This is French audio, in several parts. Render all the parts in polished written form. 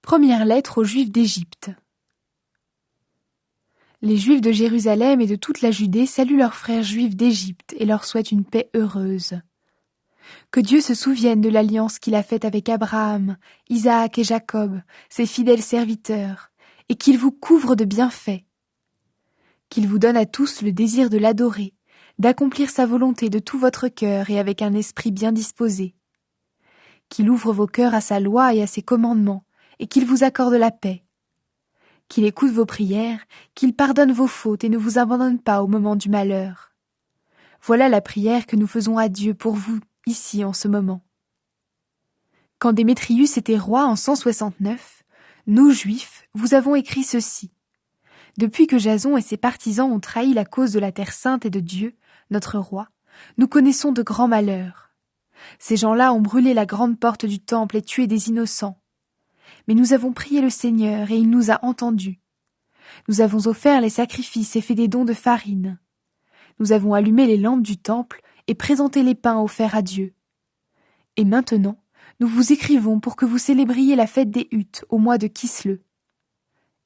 Première lettre aux Juifs d'Égypte. Les Juifs de Jérusalem et de toute la Judée saluent leurs frères juifs d'Égypte et leur souhaitent une paix heureuse. Que Dieu se souvienne de l'alliance qu'il a faite avec Abraham, Isaac et Jacob, ses fidèles serviteurs, et qu'il vous couvre de bienfaits. Qu'il vous donne à tous le désir de l'adorer, d'accomplir sa volonté de tout votre cœur et avec un esprit bien disposé. Qu'il ouvre vos cœurs à sa loi et à ses commandements, et qu'il vous accorde la paix. Qu'il écoute vos prières, qu'il pardonne vos fautes et ne vous abandonne pas au moment du malheur. Voilà la prière que nous faisons à Dieu pour vous, ici en ce moment. Quand Démétrius était roi en 169, nous, Juifs, vous avons écrit ceci. Depuis que Jason et ses partisans ont trahi la cause de la terre sainte et de Dieu, notre roi, nous connaissons de grands malheurs. Ces gens-là ont brûlé la grande porte du temple et tué des innocents. Mais nous avons prié le Seigneur et il nous a entendus. Nous avons offert les sacrifices et fait des dons de farine. Nous avons allumé les lampes du temple et présenté les pains offerts à Dieu. Et maintenant, nous vous écrivons pour que vous célébriez la fête des Huttes au mois de Kisle.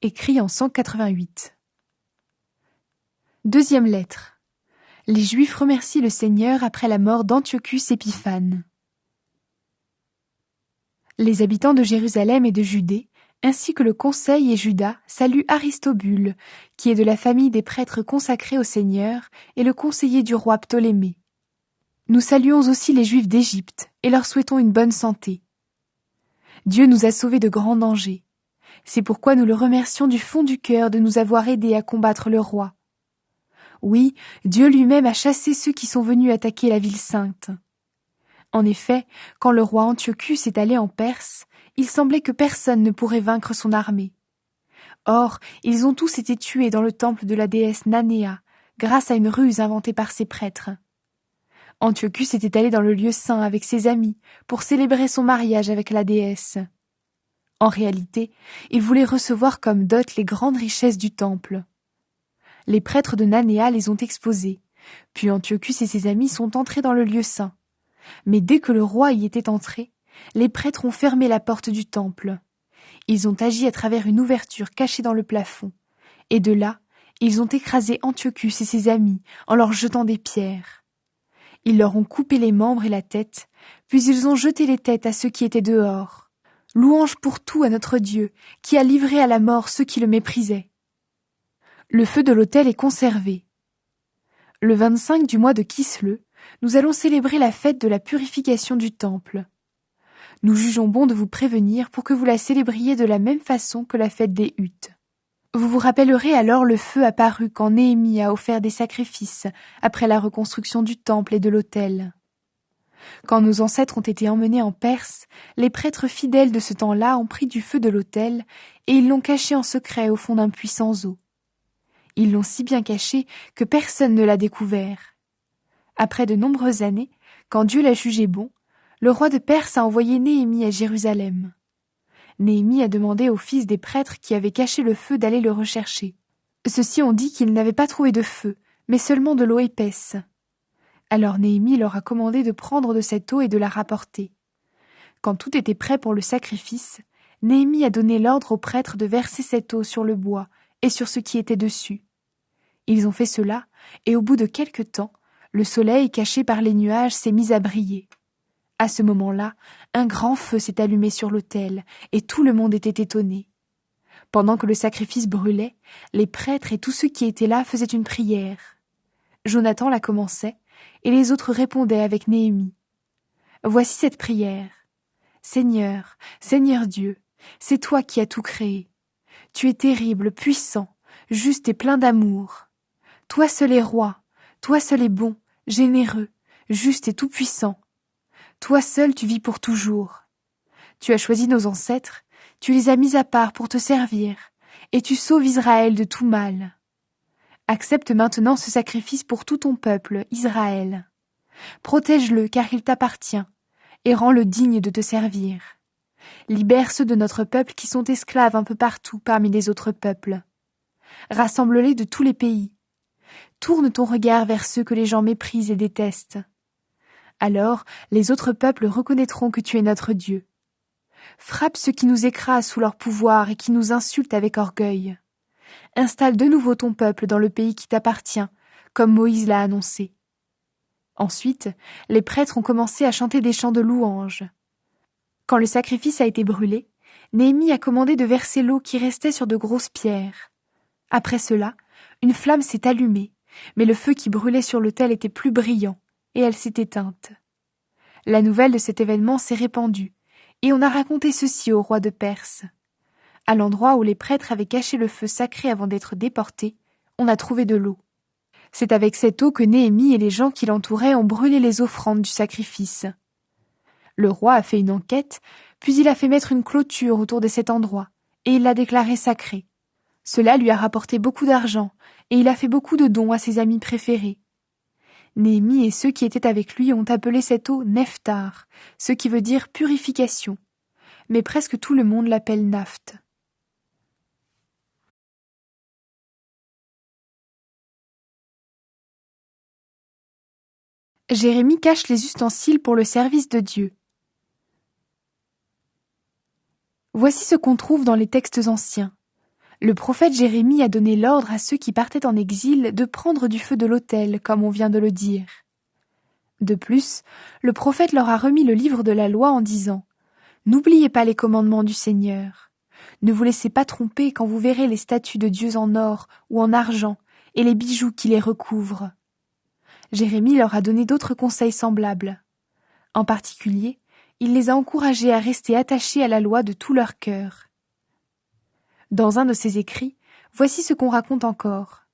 Écrit en 188. Deuxième lettre. Les Juifs remercient le Seigneur après la mort d'Antiochus Épiphane. Les habitants de Jérusalem et de Judée, ainsi que le conseil et Juda, saluent Aristobule, qui est de la famille des prêtres consacrés au Seigneur, et le conseiller du roi Ptolémée. Nous saluons aussi les Juifs d'Égypte, et leur souhaitons une bonne santé. Dieu nous a sauvés de grands dangers. C'est pourquoi nous le remercions du fond du cœur de nous avoir aidés à combattre le roi. Oui, Dieu lui-même a chassé ceux qui sont venus attaquer la ville sainte. En effet, quand le roi Antiochus est allé en Perse, il semblait que personne ne pourrait vaincre son armée. Or, ils ont tous été tués dans le temple de la déesse Nanéa, grâce à une ruse inventée par ses prêtres. Antiochus était allé dans le lieu saint avec ses amis pour célébrer son mariage avec la déesse. En réalité, il voulait recevoir comme dot les grandes richesses du temple. Les prêtres de Nanéa les ont exposés, puis Antiochus et ses amis sont entrés dans le lieu saint. Mais dès que le roi y était entré, les prêtres ont fermé la porte du temple. Ils ont agi à travers une ouverture cachée dans le plafond, et de là, ils ont écrasé Antiochus et ses amis en leur jetant des pierres. Ils leur ont coupé les membres et la tête, puis ils ont jeté les têtes à ceux qui étaient dehors. Louange pour tout à notre Dieu, qui a livré à la mort ceux qui le méprisaient. Le feu de l'autel est conservé. Le 25 du mois de Kisle, nous allons célébrer la fête de la purification du temple. Nous jugeons bon de vous prévenir pour que vous la célébriez de la même façon que la fête des Huttes. Vous vous rappellerez alors le feu apparu quand Néhémie a offert des sacrifices après la reconstruction du temple et de l'autel. Quand nos ancêtres ont été emmenés en Perse, les prêtres fidèles de ce temps-là ont pris du feu de l'autel et ils l'ont caché en secret au fond d'un puits sans eau. Ils l'ont si bien caché que personne ne l'a découvert. Après de nombreuses années, quand Dieu l'a jugé bon, le roi de Perse a envoyé Néhémie à Jérusalem. Néhémie a demandé aux fils des prêtres qui avaient caché le feu d'aller le rechercher. Ceux-ci ont dit qu'ils n'avaient pas trouvé de feu, mais seulement de l'eau épaisse. Alors Néhémie leur a commandé de prendre de cette eau et de la rapporter. Quand tout était prêt pour le sacrifice, Néhémie a donné l'ordre aux prêtres de verser cette eau sur le bois et sur ce qui était dessus. Ils ont fait cela, et au bout de quelque temps, le soleil, caché par les nuages, s'est mis à briller. À ce moment-là, un grand feu s'est allumé sur l'autel, et tout le monde était étonné. Pendant que le sacrifice brûlait, les prêtres et tous ceux qui étaient là faisaient une prière. Jonathan la commençait, et les autres répondaient avec Néhémie. Voici cette prière. Seigneur, Seigneur Dieu, c'est toi qui as tout créé. Tu es terrible, puissant, juste et plein d'amour. Toi seul es roi, toi seul es bon, généreux, juste et tout-puissant. Toi seul tu vis pour toujours. Tu as choisi nos ancêtres, tu les as mis à part pour te servir, et tu sauves Israël de tout mal. Accepte maintenant ce sacrifice pour tout ton peuple, Israël. Protège-le car il t'appartient, et rends-le digne de te servir. Libère ceux de notre peuple qui sont esclaves un peu partout parmi les autres peuples. Rassemble-les de tous les pays. Tourne ton regard vers ceux que les gens méprisent et détestent. Alors, les autres peuples reconnaîtront que tu es notre Dieu. Frappe ceux qui nous écrasent sous leur pouvoir et qui nous insultent avec orgueil. Installe de nouveau ton peuple dans le pays qui t'appartient, comme Moïse l'a annoncé. Ensuite, les prêtres ont commencé à chanter des chants de louanges. Quand le sacrifice a été brûlé, Néhémie a commandé de verser l'eau qui restait sur de grosses pierres. Après cela, une flamme s'est allumée, mais le feu qui brûlait sur l'autel était plus brillant, et elle s'est éteinte. La nouvelle de cet événement s'est répandue, et on a raconté ceci au roi de Perse. À l'endroit où les prêtres avaient caché le feu sacré avant d'être déportés, on a trouvé de l'eau. C'est avec cette eau que Néhémie et les gens qui l'entouraient ont brûlé les offrandes du sacrifice. Le roi a fait une enquête, puis il a fait mettre une clôture autour de cet endroit, et il l'a déclaré sacré. Cela lui a rapporté beaucoup d'argent, et il a fait beaucoup de dons à ses amis préférés. Néhémie et ceux qui étaient avec lui ont appelé cette eau Nephtar, ce qui veut dire purification, mais presque tout le monde l'appelle Napht. Jérémie cache les ustensiles pour le service de Dieu. Voici ce qu'on trouve dans les textes anciens. Le prophète Jérémie a donné l'ordre à ceux qui partaient en exil de prendre du feu de l'autel, comme on vient de le dire. De plus, le prophète leur a remis le livre de la loi en disant « N'oubliez pas les commandements du Seigneur. Ne vous laissez pas tromper quand vous verrez les statues de dieux en or ou en argent et les bijoux qui les recouvrent. » Jérémie leur a donné d'autres conseils semblables. En particulier, il les a encouragés à rester attachés à la loi de tout leur cœur. Dans un de ses écrits, voici ce qu'on raconte encore.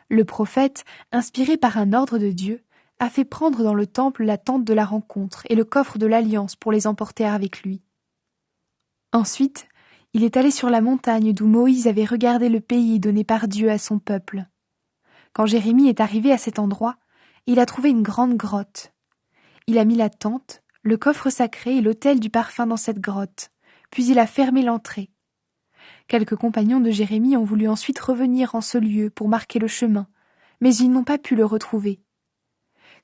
Le prophète, inspiré par un ordre de Dieu, a fait prendre dans le temple la tente de la rencontre et le coffre de l'alliance pour les emporter avec lui. Ensuite, il est allé sur la montagne d'où Moïse avait regardé le pays donné par Dieu à son peuple. Quand Jérémie est arrivé à cet endroit, il a trouvé une grande grotte. Il a mis la tente, le coffre sacré et l'autel du parfum dans cette grotte, puis il a fermé l'entrée. Quelques compagnons de Jérémie ont voulu ensuite revenir en ce lieu pour marquer le chemin, mais ils n'ont pas pu le retrouver.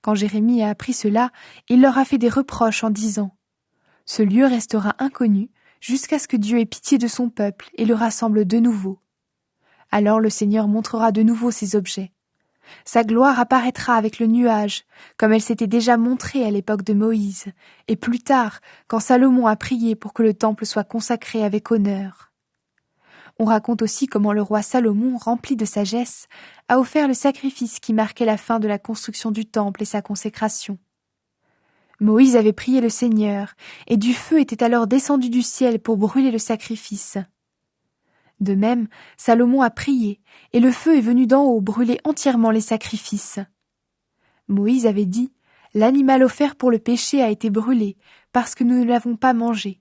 Quand Jérémie a appris cela, il leur a fait des reproches en disant « Ce lieu restera inconnu jusqu'à ce que Dieu ait pitié de son peuple et le rassemble de nouveau. Alors le Seigneur montrera de nouveau ses objets. Sa gloire apparaîtra avec le nuage, comme elle s'était déjà montrée à l'époque de Moïse, et plus tard, quand Salomon a prié pour que le temple soit consacré avec honneur. » On raconte aussi comment le roi Salomon, rempli de sagesse, a offert le sacrifice qui marquait la fin de la construction du temple et sa consécration. Moïse avait prié le Seigneur, et du feu était alors descendu du ciel pour brûler le sacrifice. De même, Salomon a prié, et le feu est venu d'en haut brûler entièrement les sacrifices. Moïse avait dit « L'animal offert pour le péché a été brûlé, parce que nous ne l'avons pas mangé. »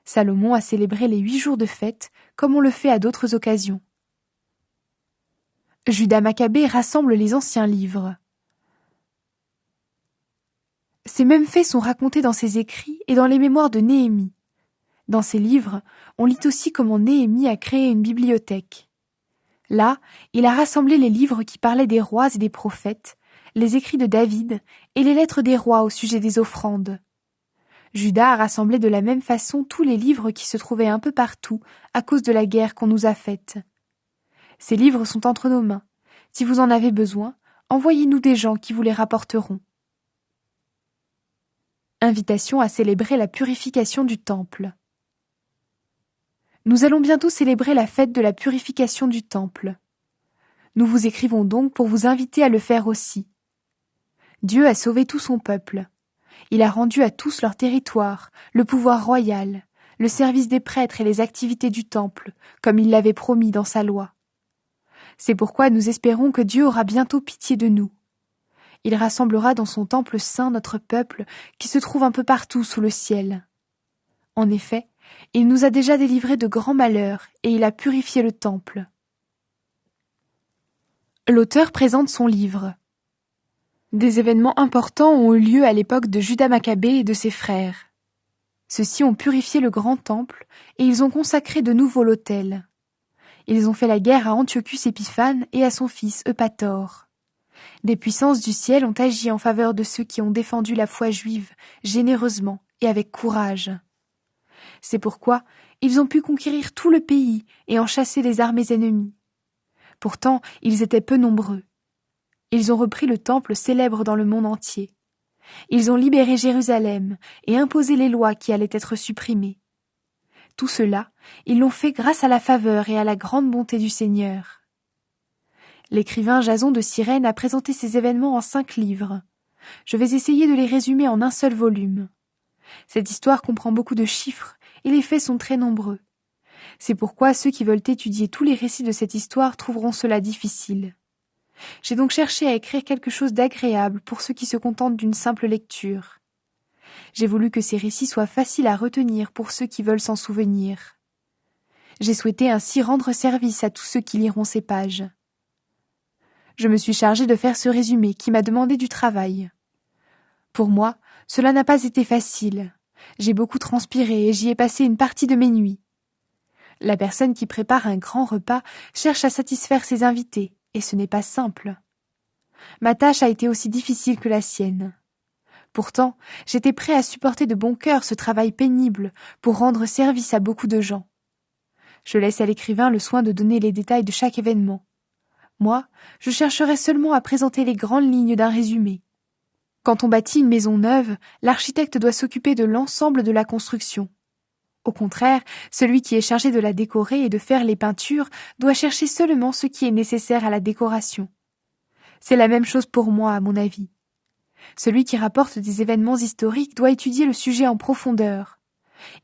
Salomon a célébré les 8 jours de fête, comme on le fait à d'autres occasions. Judas Maccabée rassemble les anciens livres. Ces mêmes faits sont racontés dans ses écrits et dans les mémoires de Néhémie. Dans ces livres, on lit aussi comment Néhémie a créé une bibliothèque. Là, il a rassemblé les livres qui parlaient des rois et des prophètes, les écrits de David et les lettres des rois au sujet des offrandes. Judas a rassemblé de la même façon tous les livres qui se trouvaient un peu partout à cause de la guerre qu'on nous a faite. Ces livres sont entre nos mains. Si vous en avez besoin, envoyez-nous des gens qui vous les rapporteront. Invitation à célébrer la purification du temple. Nous allons bientôt célébrer la fête de la purification du temple. Nous vous écrivons donc pour vous inviter à le faire aussi. Dieu a sauvé tout son peuple. Il a rendu à tous leur territoire, le pouvoir royal, le service des prêtres et les activités du temple, comme il l'avait promis dans sa loi. C'est pourquoi nous espérons que Dieu aura bientôt pitié de nous. Il rassemblera dans son temple saint notre peuple qui se trouve un peu partout sous le ciel. En effet, il nous a déjà délivrés de grands malheurs et il a purifié le temple. L'auteur présente son livre. Des événements importants ont eu lieu à l'époque de Judas Maccabée et de ses frères. Ceux-ci ont purifié le grand temple et ils ont consacré de nouveau l'autel. Ils ont fait la guerre à Antiochus Épiphane et à son fils Eupator. Des puissances du ciel ont agi en faveur de ceux qui ont défendu la foi juive généreusement et avec courage. C'est pourquoi ils ont pu conquérir tout le pays et en chasser les armées ennemies. Pourtant, ils étaient peu nombreux. Ils ont repris le temple célèbre dans le monde entier. Ils ont libéré Jérusalem et imposé les lois qui allaient être supprimées. Tout cela, ils l'ont fait grâce à la faveur et à la grande bonté du Seigneur. L'écrivain Jason de Cyrène a présenté ces événements en 5 livres. Je vais essayer de les résumer en un seul volume. Cette histoire comprend beaucoup de chiffres et les faits sont très nombreux. C'est pourquoi ceux qui veulent étudier tous les récits de cette histoire trouveront cela difficile. J'ai donc cherché à écrire quelque chose d'agréable pour ceux qui se contentent d'une simple lecture. J'ai voulu que ces récits soient faciles à retenir pour ceux qui veulent s'en souvenir. J'ai souhaité ainsi rendre service à tous ceux qui liront ces pages. Je me suis chargée de faire ce résumé qui m'a demandé du travail. Pour moi, cela n'a pas été facile. J'ai beaucoup transpiré et j'y ai passé une partie de mes nuits. La personne qui prépare un grand repas cherche à satisfaire ses invités, et ce n'est pas simple. Ma tâche a été aussi difficile que la sienne. Pourtant, j'étais prêt à supporter de bon cœur ce travail pénible pour rendre service à beaucoup de gens. Je laisse à l'écrivain le soin de donner les détails de chaque événement. Moi, je chercherai seulement à présenter les grandes lignes d'un résumé. Quand on bâtit une maison neuve, l'architecte doit s'occuper de l'ensemble de la construction. Au contraire, celui qui est chargé de la décorer et de faire les peintures doit chercher seulement ce qui est nécessaire à la décoration. C'est la même chose pour moi, à mon avis. Celui qui rapporte des événements historiques doit étudier le sujet en profondeur.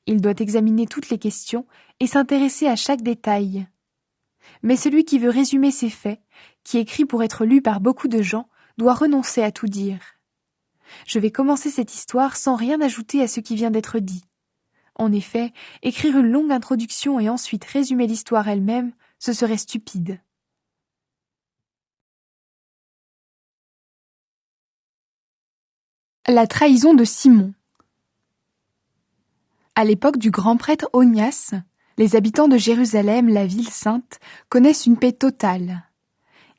Il doit examiner toutes les questions et s'intéresser à chaque détail. Mais celui qui veut résumer ces faits, qui écrit pour être lu par beaucoup de gens, doit renoncer à tout dire. Je vais commencer cette histoire sans rien ajouter à ce qui vient d'être dit. En effet, écrire une longue introduction et ensuite résumer l'histoire elle-même, ce serait stupide. La trahison de Simon. À l'époque du grand prêtre Onias, les habitants de Jérusalem, la ville sainte, connaissent une paix totale.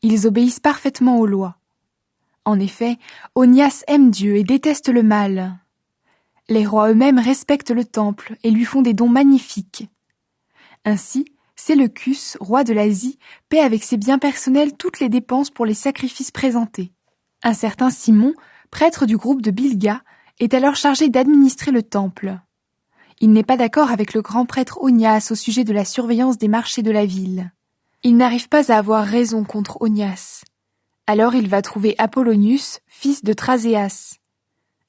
Ils obéissent parfaitement aux lois. En effet, Onias aime Dieu et déteste le mal. Les rois eux-mêmes respectent le temple et lui font des dons magnifiques. Ainsi, Séleucus, roi de l'Asie, paie avec ses biens personnels toutes les dépenses pour les sacrifices présentés. Un certain Simon, prêtre du groupe de Bilga, est alors chargé d'administrer le temple. Il n'est pas d'accord avec le grand prêtre Onias au sujet de la surveillance des marchés de la ville. Il n'arrive pas à avoir raison contre Onias. Alors il va trouver Apollonius, fils de Thraséas.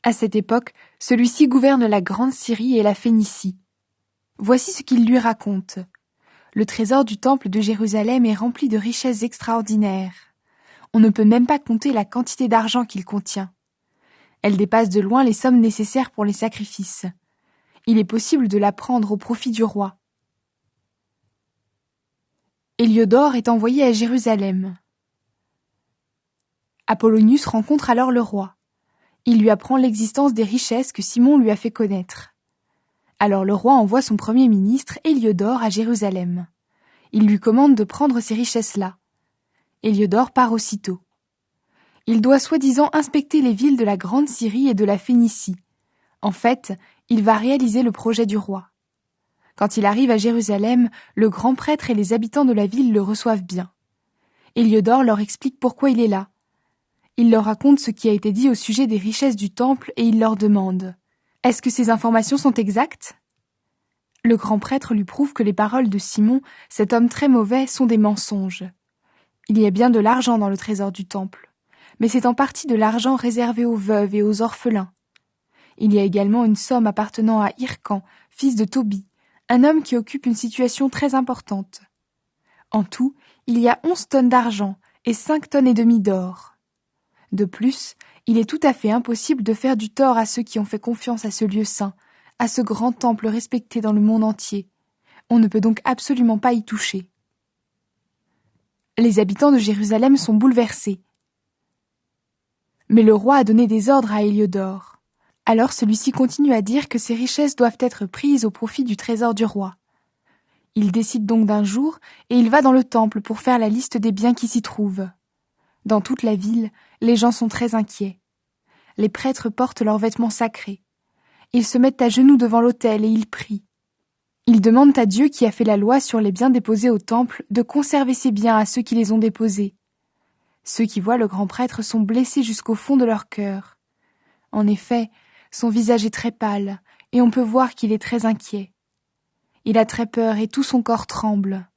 À cette époque, celui-ci gouverne la Grande Syrie et la Phénicie. Voici ce qu'il lui raconte. Le trésor du temple de Jérusalem est rempli de richesses extraordinaires. On ne peut même pas compter la quantité d'argent qu'il contient. Elle dépasse de loin les sommes nécessaires pour les sacrifices. Il est possible de la prendre au profit du roi. Héliodore est envoyé à Jérusalem. Apollonius rencontre alors le roi. Il lui apprend l'existence des richesses que Simon lui a fait connaître. Alors le roi envoie son premier ministre, Héliodore, à Jérusalem. Il lui commande de prendre ces richesses-là. Héliodore part aussitôt. Il doit soi-disant inspecter les villes de la Grande Syrie et de la Phénicie. En fait, il va réaliser le projet du roi. Quand il arrive à Jérusalem, le grand prêtre et les habitants de la ville le reçoivent bien. Héliodore leur explique pourquoi il est là. Il leur raconte ce qui a été dit au sujet des richesses du temple et il leur demande « Est-ce que ces informations sont exactes ?» Le grand prêtre lui prouve que les paroles de Simon, cet homme très mauvais, sont des mensonges. Il y a bien de l'argent dans le trésor du temple, mais c'est en partie de l'argent réservé aux veuves et aux orphelins. Il y a également une somme appartenant à Hircan, fils de Tobie, un homme qui occupe une situation très importante. En tout, il y a 11 tonnes d'argent et 5 tonnes et demie d'or. De plus, il est tout à fait impossible de faire du tort à ceux qui ont fait confiance à ce lieu saint, à ce grand temple respecté dans le monde entier. On ne peut donc absolument pas y toucher. Les habitants de Jérusalem sont bouleversés. Mais le roi a donné des ordres à Héliodore. Alors celui-ci continue à dire que ces richesses doivent être prises au profit du trésor du roi. Il décide donc d'un jour et il va dans le temple pour faire la liste des biens qui s'y trouvent. Dans toute la ville, les gens sont très inquiets. Les prêtres portent leurs vêtements sacrés. Ils se mettent à genoux devant l'autel et ils prient. Ils demandent à Dieu qui a fait la loi sur les biens déposés au temple de conserver ces biens à ceux qui les ont déposés. Ceux qui voient le grand prêtre sont blessés jusqu'au fond de leur cœur. En effet, son visage est très pâle, et on peut voir qu'il est très inquiet. Il a très peur et tout son corps tremble.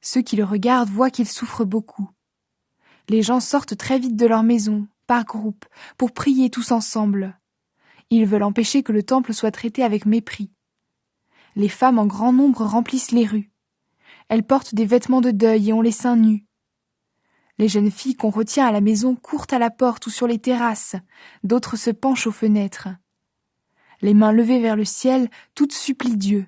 Ceux qui le regardent voient qu'il souffre beaucoup. Les gens sortent très vite de leur maison, par groupes, pour prier tous ensemble. Ils veulent empêcher que le temple soit traité avec mépris. Les femmes en grand nombre remplissent les rues. Elles portent des vêtements de deuil et ont les seins nus. Les jeunes filles qu'on retient à la maison courent à la porte ou sur les terrasses, d'autres se penchent aux fenêtres. Les mains levées vers le ciel, toutes supplient Dieu.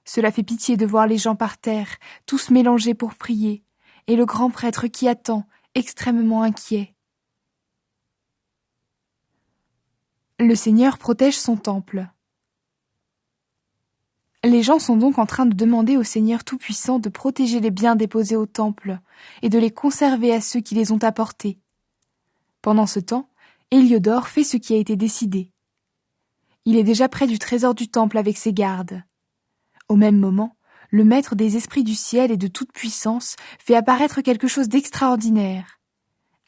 Cela fait pitié de voir les gens par terre, tous mélangés pour prier, et le grand prêtre qui attend, extrêmement inquiet. Le Seigneur protège son temple. Les gens sont donc en train de demander au Seigneur Tout-Puissant de protéger les biens déposés au temple et de les conserver à ceux qui les ont apportés. Pendant ce temps, Héliodore fait ce qui a été décidé. Il est déjà près du trésor du temple avec ses gardes. Au même moment, le maître des esprits du ciel et de toute puissance fait apparaître quelque chose d'extraordinaire.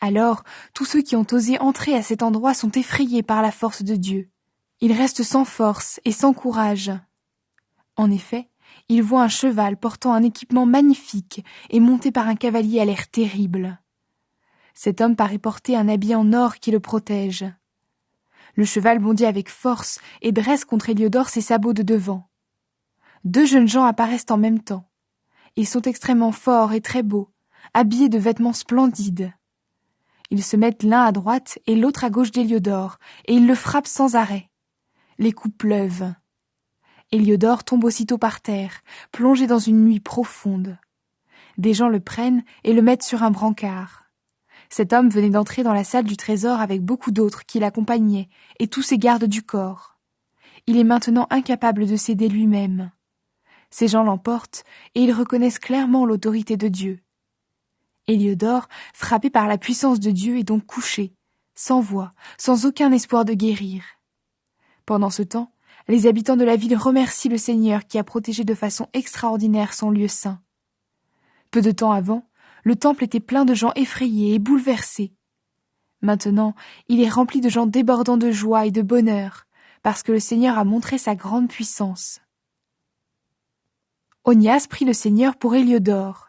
Alors, tous ceux qui ont osé entrer à cet endroit sont effrayés par la force de Dieu. Ils restent sans force et sans courage. En effet, ils voient un cheval portant un équipement magnifique et monté par un cavalier à l'air terrible. Cet homme paraît porter un habit en or qui le protège. Le cheval bondit avec force et dresse contre Héliodore ses sabots de devant. 2 jeunes gens apparaissent en même temps. Ils sont extrêmement forts et très beaux, habillés de vêtements splendides. Ils se mettent l'un à droite et l'autre à gauche d'Héliodore, et ils le frappent sans arrêt. Les coups pleuvent. Héliodore tombe aussitôt par terre, plongé dans une nuit profonde. Des gens le prennent et le mettent sur un brancard. Cet homme venait d'entrer dans la salle du trésor avec beaucoup d'autres qui l'accompagnaient et tous ses gardes du corps. Il est maintenant incapable de s'aider lui-même. Ces gens l'emportent et ils reconnaissent clairement l'autorité de Dieu. Héliodore, frappé par la puissance de Dieu, est donc couché, sans voix, sans aucun espoir de guérir. Pendant ce temps, les habitants de la ville remercient le Seigneur qui a protégé de façon extraordinaire son lieu saint. Peu de temps avant, le temple était plein de gens effrayés et bouleversés. Maintenant, il est rempli de gens débordant de joie et de bonheur, parce que le Seigneur a montré sa grande puissance. Onias prie le Seigneur pour Héliodore.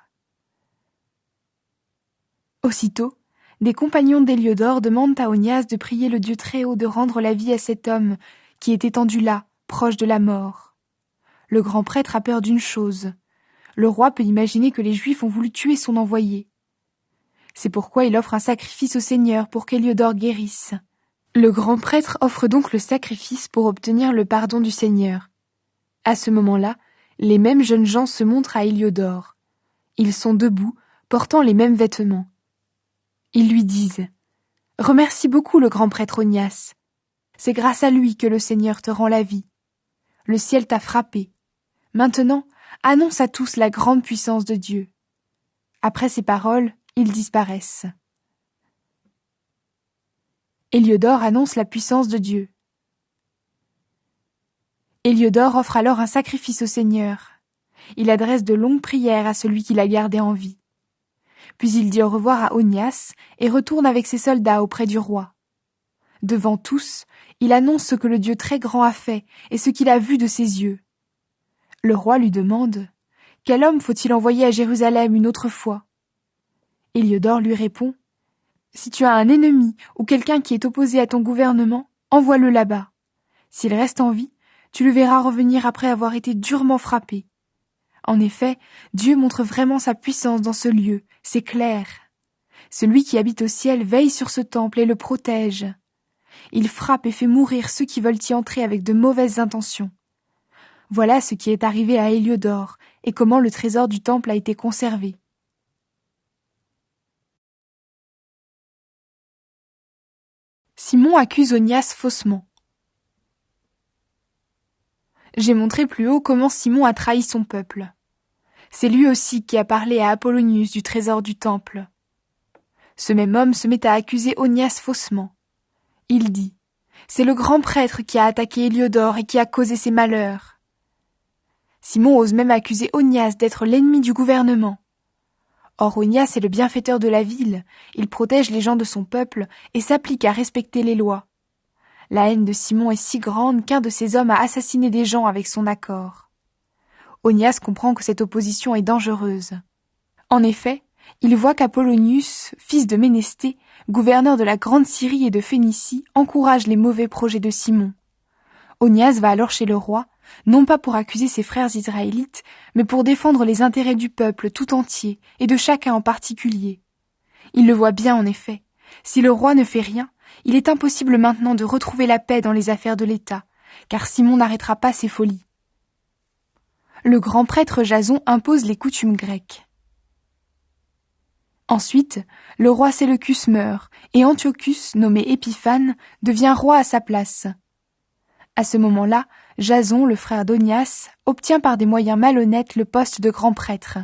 Aussitôt, des compagnons d'Héliodore demandent à Onias de prier le Dieu Très-Haut de rendre la vie à cet homme qui est étendu là, proche de la mort. Le grand prêtre a peur d'une chose. Le roi peut imaginer que les Juifs ont voulu tuer son envoyé. C'est pourquoi il offre un sacrifice au Seigneur pour qu'Héliodore guérisse. Le grand prêtre offre donc le sacrifice pour obtenir le pardon du Seigneur. À ce moment-là, les mêmes jeunes gens se montrent à Héliodore. Ils sont debout, portant les mêmes vêtements. Ils lui disent « Remercie beaucoup le grand prêtre Onias. C'est grâce à lui que le Seigneur te rend la vie. Le ciel t'a frappé. Maintenant, annonce à tous la grande puissance de Dieu. » Après ces paroles, ils disparaissent. Héliodore annonce la puissance de Dieu. Héliodore offre alors un sacrifice au Seigneur. Il adresse de longues prières à celui qui l'a gardé en vie. Puis il dit au revoir à Onias et retourne avec ses soldats auprès du roi. Devant tous, il annonce ce que le Dieu très grand a fait et ce qu'il a vu de ses yeux. Le roi lui demande « Quel homme faut-il envoyer à Jérusalem une autre fois ?» Héliodore lui répond « Si tu as un ennemi ou quelqu'un qui est opposé à ton gouvernement, envoie-le là-bas. S'il reste en vie, tu le verras revenir après avoir été durement frappé. En effet, Dieu montre vraiment sa puissance dans ce lieu, c'est clair. Celui qui habite au ciel veille sur ce temple et le protège. Il frappe et fait mourir ceux qui veulent y entrer avec de mauvaises intentions. Voilà ce qui est arrivé à Héliodore et comment le trésor du temple a été conservé. Simon accuse Onias faussement. J'ai montré plus haut comment Simon a trahi son peuple. C'est lui aussi qui a parlé à Apollonius du trésor du temple. Ce même homme se met à accuser Onias faussement. Il dit « C'est le grand prêtre qui a attaqué Héliodore et qui a causé ses malheurs. » Simon ose même accuser Onias d'être l'ennemi du gouvernement. Or Onias est le bienfaiteur de la ville, il protège les gens de son peuple et s'applique à respecter les lois. La haine de Simon est si grande qu'un de ces hommes a assassiné des gens avec son accord. Onias comprend que cette opposition est dangereuse. En effet, il voit qu'Apollonius, fils de Ménesthée, gouverneur de la Grande Syrie et de Phénicie, encourage les mauvais projets de Simon. Onias va alors chez le roi, non pas pour accuser ses frères israélites, mais pour défendre les intérêts du peuple tout entier et de chacun en particulier. Il le voit bien en effet. Si le roi ne fait rien, il est impossible maintenant de retrouver la paix dans les affaires de l'État, car Simon n'arrêtera pas ses folies. Le grand prêtre Jason impose les coutumes grecques. Ensuite, le roi Séleucus meurt, et Antiochus, nommé Épiphane, devient roi à sa place. À ce moment-là, Jason, le frère d'Onias, obtient par des moyens malhonnêtes le poste de grand prêtre.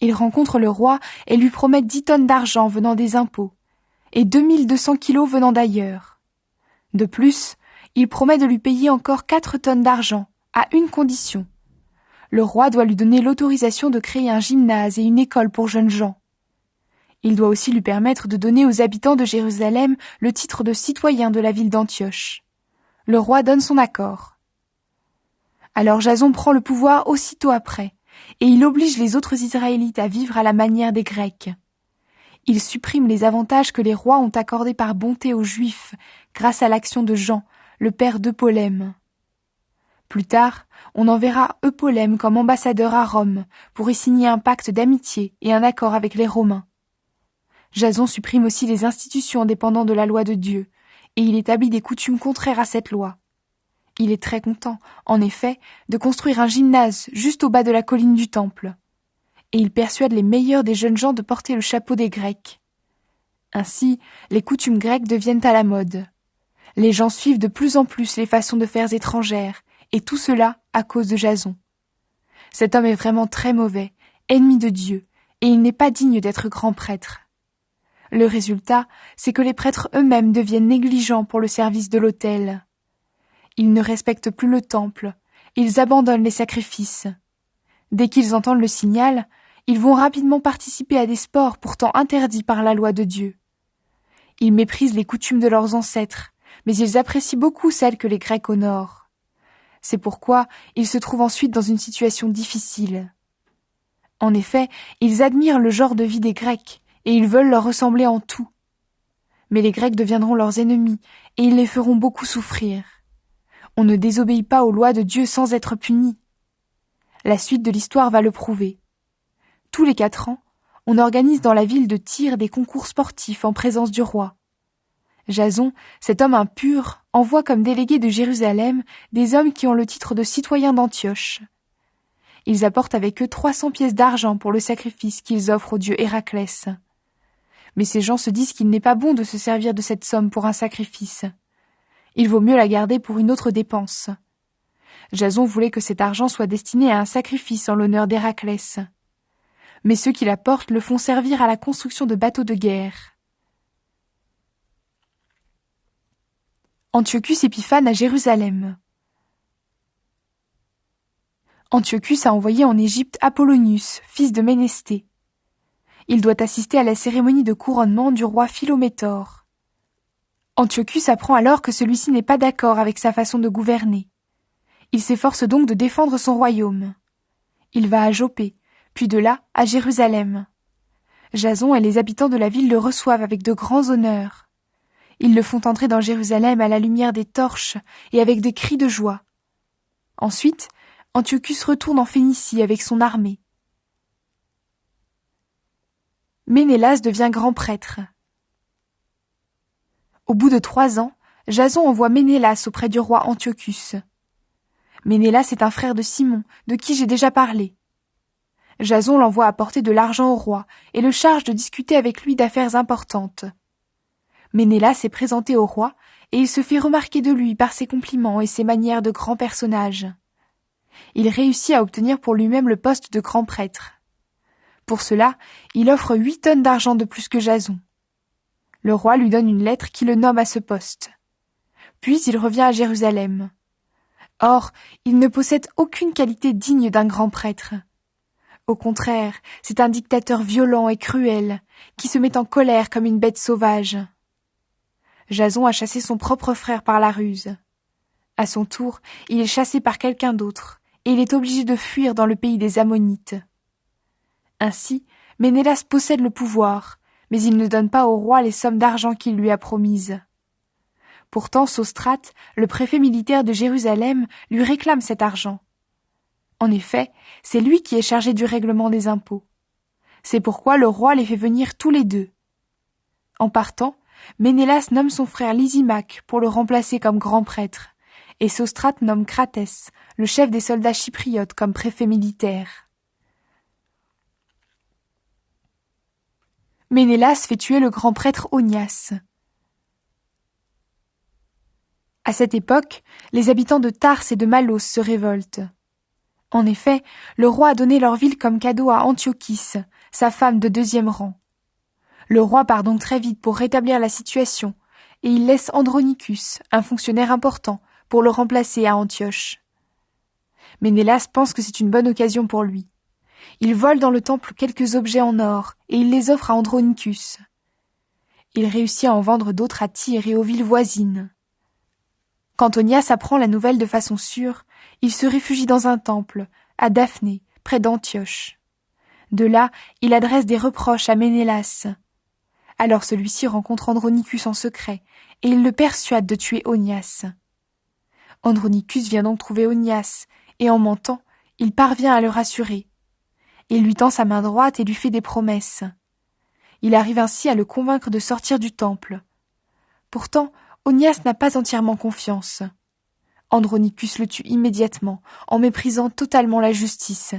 Il rencontre le roi et lui promet 10 tonnes d'argent venant des impôts, et 2200 kilos venant d'ailleurs. De plus, il promet de lui payer encore 4 tonnes d'argent, à une condition. Le roi doit lui donner l'autorisation de créer un gymnase et une école pour jeunes gens. Il doit aussi lui permettre de donner aux habitants de Jérusalem le titre de citoyen de la ville d'Antioche. Le roi donne son accord. Alors Jason prend le pouvoir aussitôt après, et il oblige les autres Israélites à vivre à la manière des Grecs. Il supprime les avantages que les rois ont accordés par bonté aux Juifs grâce à l'action de Jean, le père d'Eupolème. Plus tard, on enverra Eupolème comme ambassadeur à Rome pour y signer un pacte d'amitié et un accord avec les Romains. Jason supprime aussi les institutions dépendant de la loi de Dieu, et il établit des coutumes contraires à cette loi. Il est très content, en effet, de construire un gymnase juste au bas de la colline du temple. Et il persuade les meilleurs des jeunes gens de porter le chapeau des Grecs. Ainsi, les coutumes grecques deviennent à la mode. Les gens suivent de plus en plus les façons de faire étrangères, et tout cela à cause de Jason. Cet homme est vraiment très mauvais, ennemi de Dieu, et il n'est pas digne d'être grand prêtre. Le résultat, c'est que les prêtres eux-mêmes deviennent négligents pour le service de l'autel. Ils ne respectent plus le temple, ils abandonnent les sacrifices. Dès qu'ils entendent le signal, ils vont rapidement participer à des sports pourtant interdits par la loi de Dieu. Ils méprisent les coutumes de leurs ancêtres, mais ils apprécient beaucoup celles que les Grecs honorent. C'est pourquoi ils se trouvent ensuite dans une situation difficile. En effet, ils admirent le genre de vie des Grecs, et ils veulent leur ressembler en tout. Mais les Grecs deviendront leurs ennemis, et ils les feront beaucoup souffrir. On ne désobéit pas aux lois de Dieu sans être puni. La suite de l'histoire va le prouver. Tous les 4 ans, on organise dans la ville de Tyr des concours sportifs en présence du roi. Jason, cet homme impur, envoie comme délégués de Jérusalem des hommes qui ont le titre de citoyens d'Antioche. Ils apportent avec eux 300 pièces d'argent pour le sacrifice qu'ils offrent au dieu Héraclès. Mais ces gens se disent qu'il n'est pas bon de se servir de cette somme pour un sacrifice. Il vaut mieux la garder pour une autre dépense. Jason voulait que cet argent soit destiné à un sacrifice en l'honneur d'Héraclès. Mais ceux qui l'apportent le font servir à la construction de bateaux de guerre. Antiochus Épiphane à Jérusalem. Antiochus a envoyé en Égypte Apollonius, fils de Ménesthée. Il doit assister à la cérémonie de couronnement du roi Philométor. Antiochus apprend alors que celui-ci n'est pas d'accord avec sa façon de gouverner. Il s'efforce donc de défendre son royaume. Il va à Jopé, puis de là à Jérusalem. Jason et les habitants de la ville le reçoivent avec de grands honneurs. Ils le font entrer dans Jérusalem à la lumière des torches et avec des cris de joie. Ensuite, Antiochus retourne en Phénicie avec son armée. Ménélas devient grand prêtre. Au bout de 3 ans, Jason envoie Ménélas auprès du roi Antiochus. Ménélas est un frère de Simon, de qui j'ai déjà parlé. Jason l'envoie apporter de l'argent au roi et le charge de discuter avec lui d'affaires importantes. Ménélas est présenté au roi et il se fait remarquer de lui par ses compliments et ses manières de grand personnage. Il réussit à obtenir pour lui-même le poste de grand prêtre. Pour cela, il offre 8 tonnes d'argent de plus que Jason. Le roi lui donne une lettre qui le nomme à ce poste. Puis il revient à Jérusalem. Or, il ne possède aucune qualité digne d'un grand prêtre. Au contraire, c'est un dictateur violent et cruel, qui se met en colère comme une bête sauvage. Jason a chassé son propre frère par la ruse. À son tour, il est chassé par quelqu'un d'autre, et il est obligé de fuir dans le pays des Ammonites. Ainsi, Ménélas possède le pouvoir, mais il ne donne pas au roi les sommes d'argent qu'il lui a promises. Pourtant, Sostrate, le préfet militaire de Jérusalem, lui réclame cet argent. En effet, c'est lui qui est chargé du règlement des impôts. C'est pourquoi le roi les fait venir tous les deux. En partant, Ménélas nomme son frère Lysimaque pour le remplacer comme grand prêtre, et Sostrate nomme Cratès, le chef des soldats chypriotes, comme préfet militaire. Ménélas fait tuer le grand prêtre Onias. À cette époque, les habitants de Tarse et de Malos se révoltent. En effet, le roi a donné leur ville comme cadeau à Antiochis, sa femme de 2e rang. Le roi part donc très vite pour rétablir la situation, et il laisse Andronicus, un fonctionnaire important, pour le remplacer à Antioche. Ménélas pense que c'est une bonne occasion pour lui. Il vole dans le temple quelques objets en or, et il les offre à Andronicus. Il réussit à en vendre d'autres à Tyr et aux villes voisines. Quand Onias apprend la nouvelle de façon sûre, il se réfugie dans un temple, à Daphné, près d'Antioche. De là, il adresse des reproches à Ménélas. Alors celui-ci rencontre Andronicus en secret, et il le persuade de tuer Onias. Andronicus vient donc trouver Onias, et en mentant, il parvient à le rassurer. Il lui tend sa main droite et lui fait des promesses. Il arrive ainsi à le convaincre de sortir du temple. Pourtant, Onias n'a pas entièrement confiance. Andronicus le tue immédiatement, en méprisant totalement la justice.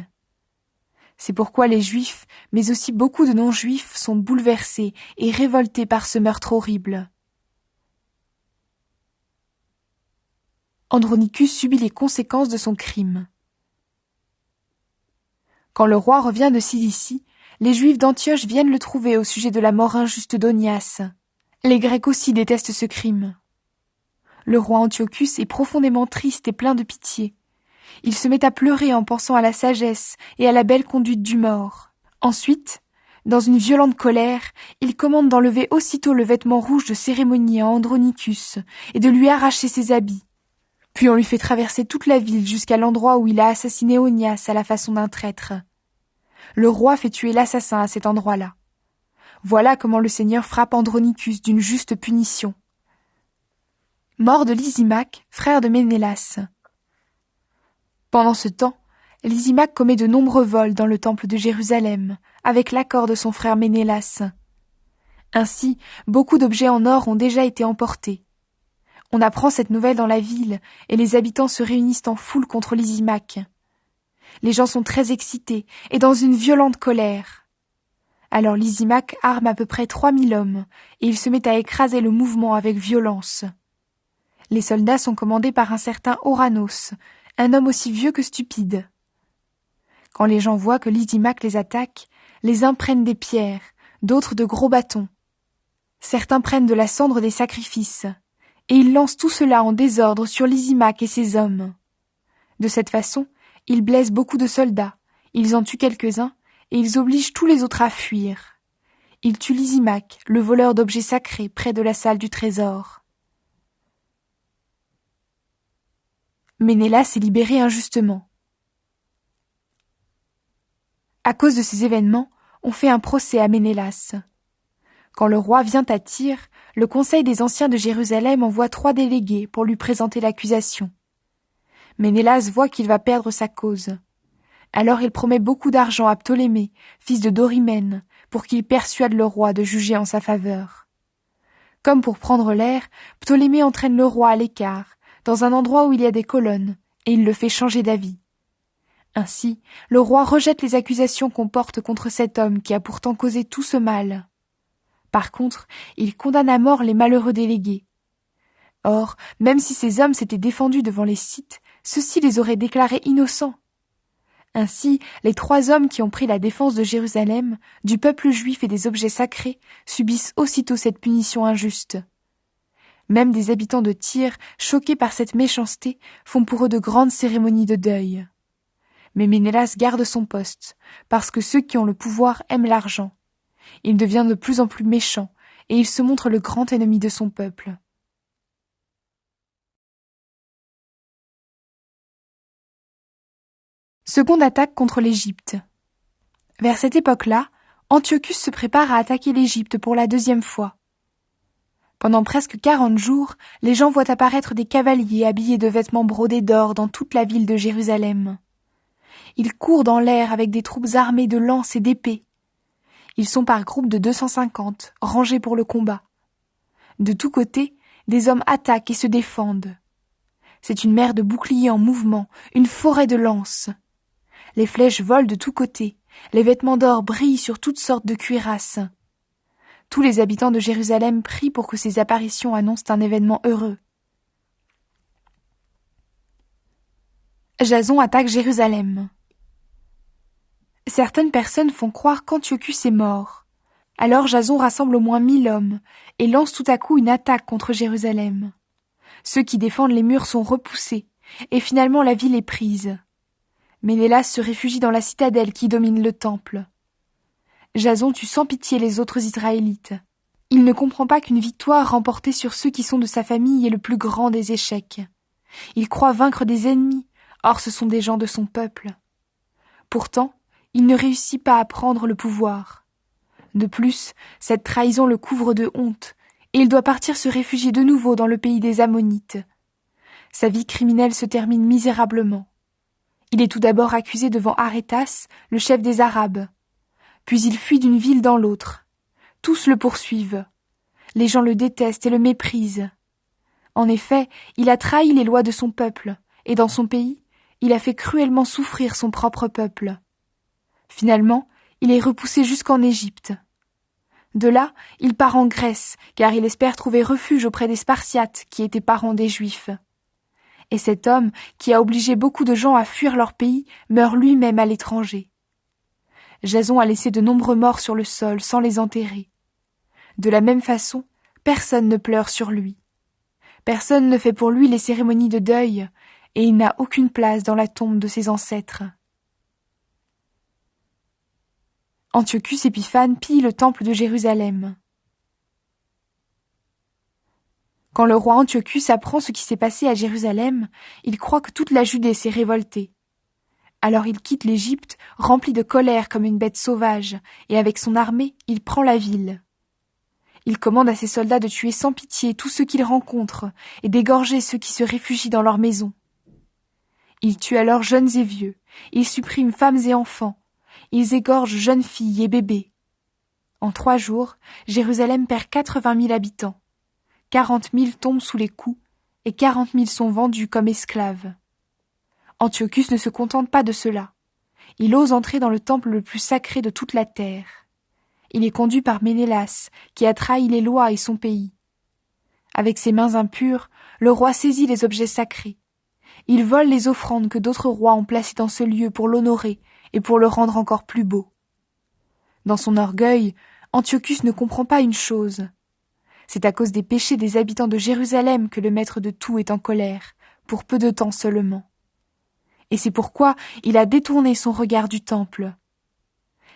C'est pourquoi les Juifs, mais aussi beaucoup de non-Juifs, sont bouleversés et révoltés par ce meurtre horrible. Andronicus subit les conséquences de son crime. Quand le roi revient de Cilicie, les Juifs d'Antioche viennent le trouver au sujet de la mort injuste d'Onias. Les Grecs aussi détestent ce crime. Le roi Antiochus est profondément triste et plein de pitié. Il se met à pleurer en pensant à la sagesse et à la belle conduite du mort. Ensuite, dans une violente colère, il commande d'enlever aussitôt le vêtement rouge de cérémonie à Andronicus et de lui arracher ses habits. Puis on lui fait traverser toute la ville jusqu'à l'endroit où il a assassiné Onias à la façon d'un traître. Le roi fait tuer l'assassin à cet endroit-là. Voilà comment le Seigneur frappe Andronicus d'une juste punition. Mort de Lysimaque, frère de Ménélas. Pendant ce temps, Lysimaque commet de nombreux vols dans le temple de Jérusalem, avec l'accord de son frère Ménélas. Ainsi, beaucoup d'objets en or ont déjà été emportés. On apprend cette nouvelle dans la ville, et les habitants se réunissent en foule contre Lysimaque. Les gens sont très excités, et dans une violente colère. Alors Lysimaque arme à peu près 3000 hommes, et il se met à écraser le mouvement avec violence. Les soldats sont commandés par un certain Oranos, un homme aussi vieux que stupide. Quand les gens voient que Lysimaque les attaque, les uns prennent des pierres, d'autres de gros bâtons. Certains prennent de la cendre des sacrifices, et ils lancent tout cela en désordre sur Lysimaque et ses hommes. De cette façon, ils blessent beaucoup de soldats, ils en tuent quelques-uns, et ils obligent tous les autres à fuir. Ils tuent Lysimaque, le voleur d'objets sacrés près de la salle du trésor. Ménélas est libéré injustement. À cause de ces événements, on fait un procès à Ménélas. Quand le roi vient à Tyr, le conseil des anciens de Jérusalem envoie 3 délégués pour lui présenter l'accusation. Ménélas voit qu'il va perdre sa cause. Alors il promet beaucoup d'argent à Ptolémée, fils de Dorimène, pour qu'il persuade le roi de juger en sa faveur. Comme pour prendre l'air, Ptolémée entraîne le roi à l'écart, dans un endroit où il y a des colonnes, et il le fait changer d'avis. Ainsi, le roi rejette les accusations qu'on porte contre cet homme qui a pourtant causé tout ce mal. Par contre, il condamne à mort les malheureux délégués. Or, même si ces hommes s'étaient défendus devant les Scythes, ceux-ci les auraient déclarés innocents. Ainsi, les 3 hommes qui ont pris la défense de Jérusalem, du peuple juif et des objets sacrés, subissent aussitôt cette punition injuste. Même des habitants de Tyr, choqués par cette méchanceté, font pour eux de grandes cérémonies de deuil. Mais Ménélas garde son poste, parce que ceux qui ont le pouvoir aiment l'argent. Il devient de plus en plus méchant, et il se montre le grand ennemi de son peuple. Seconde attaque contre l'Égypte. Vers cette époque-là, Antiochus se prépare à attaquer l'Égypte pour la deuxième fois. Pendant presque 40 jours, les gens voient apparaître des cavaliers habillés de vêtements brodés d'or dans toute la ville de Jérusalem. Ils courent dans l'air avec des troupes armées de lances et d'épées. Ils sont par groupes de 250, rangés pour le combat. De tous côtés, des hommes attaquent et se défendent. C'est une mer de boucliers en mouvement, une forêt de lances. Les flèches volent de tous côtés, les vêtements d'or brillent sur toutes sortes de cuirasses. Tous les habitants de Jérusalem prient pour que ces apparitions annoncent un événement heureux. Jason attaque Jérusalem. Certaines personnes font croire qu'Antiochus est mort. Alors Jason rassemble au moins 1000 hommes et lance tout à coup une attaque contre Jérusalem. Ceux qui défendent les murs sont repoussés et finalement la ville est prise. Ménélas se réfugie dans la citadelle qui domine le temple. Jason tue sans pitié les autres Israélites. Il ne comprend pas qu'une victoire remportée sur ceux qui sont de sa famille est le plus grand des échecs. Il croit vaincre des ennemis, or ce sont des gens de son peuple. Pourtant, il ne réussit pas à prendre le pouvoir. De plus, cette trahison le couvre de honte, et il doit partir se réfugier de nouveau dans le pays des Ammonites. Sa vie criminelle se termine misérablement. Il est tout d'abord accusé devant Arétas, le chef des Arabes. Puis il fuit d'une ville dans l'autre. Tous le poursuivent. Les gens le détestent et le méprisent. En effet, il a trahi les lois de son peuple, et dans son pays, il a fait cruellement souffrir son propre peuple. Finalement, il est repoussé jusqu'en Égypte. De là, il part en Grèce, car il espère trouver refuge auprès des Spartiates, qui étaient parents des Juifs. Et cet homme, qui a obligé beaucoup de gens à fuir leur pays, meurt lui-même à l'étranger. Jason a laissé de nombreux morts sur le sol sans les enterrer. De la même façon, personne ne pleure sur lui. Personne ne fait pour lui les cérémonies de deuil, et il n'a aucune place dans la tombe de ses ancêtres. Antiochus Épiphane pille le temple de Jérusalem. Quand le roi Antiochus apprend ce qui s'est passé à Jérusalem, il croit que toute la Judée s'est révoltée. Alors il quitte l'Égypte, rempli de colère comme une bête sauvage, et avec son armée, il prend la ville. Il commande à ses soldats de tuer sans pitié tous ceux qu'ils rencontrent et d'égorger ceux qui se réfugient dans leurs maisons. Il tue alors jeunes et vieux, il supprime femmes et enfants, ils égorgent jeunes filles et bébés. En 3 jours, Jérusalem perd 80 000 habitants. 40 000 tombent sous les coups et 40 000 sont vendus comme esclaves. Antiochus ne se contente pas de cela. Il ose entrer dans le temple le plus sacré de toute la terre. Il est conduit par Ménélas, qui a trahi les lois et son pays. Avec ses mains impures, le roi saisit les objets sacrés. Il vole les offrandes que d'autres rois ont placées dans ce lieu pour l'honorer et pour le rendre encore plus beau. Dans son orgueil, Antiochus ne comprend pas une chose. C'est à cause des péchés des habitants de Jérusalem que le maître de tout est en colère, pour peu de temps seulement. Et c'est pourquoi il a détourné son regard du temple.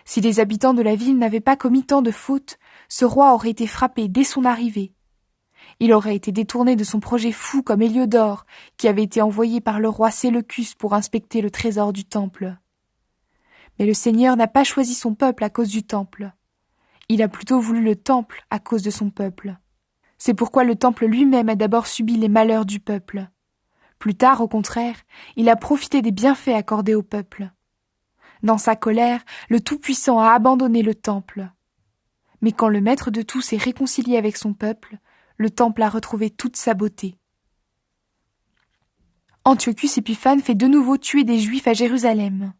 Si les habitants de la ville n'avaient pas commis tant de fautes, ce roi aurait été frappé dès son arrivée. Il aurait été détourné de son projet fou comme Héliodore, qui avait été envoyé par le roi Séleucus pour inspecter le trésor du temple. Mais le Seigneur n'a pas choisi son peuple à cause du temple. Il a plutôt voulu le temple à cause de son peuple. C'est pourquoi le temple lui-même a d'abord subi les malheurs du peuple. Plus tard, au contraire, il a profité des bienfaits accordés au peuple. Dans sa colère, le Tout-Puissant a abandonné le temple. Mais quand le Maître de tout s'est réconcilié avec son peuple, le temple a retrouvé toute sa beauté. Antiochus Épiphane fait de nouveau tuer des Juifs à Jérusalem.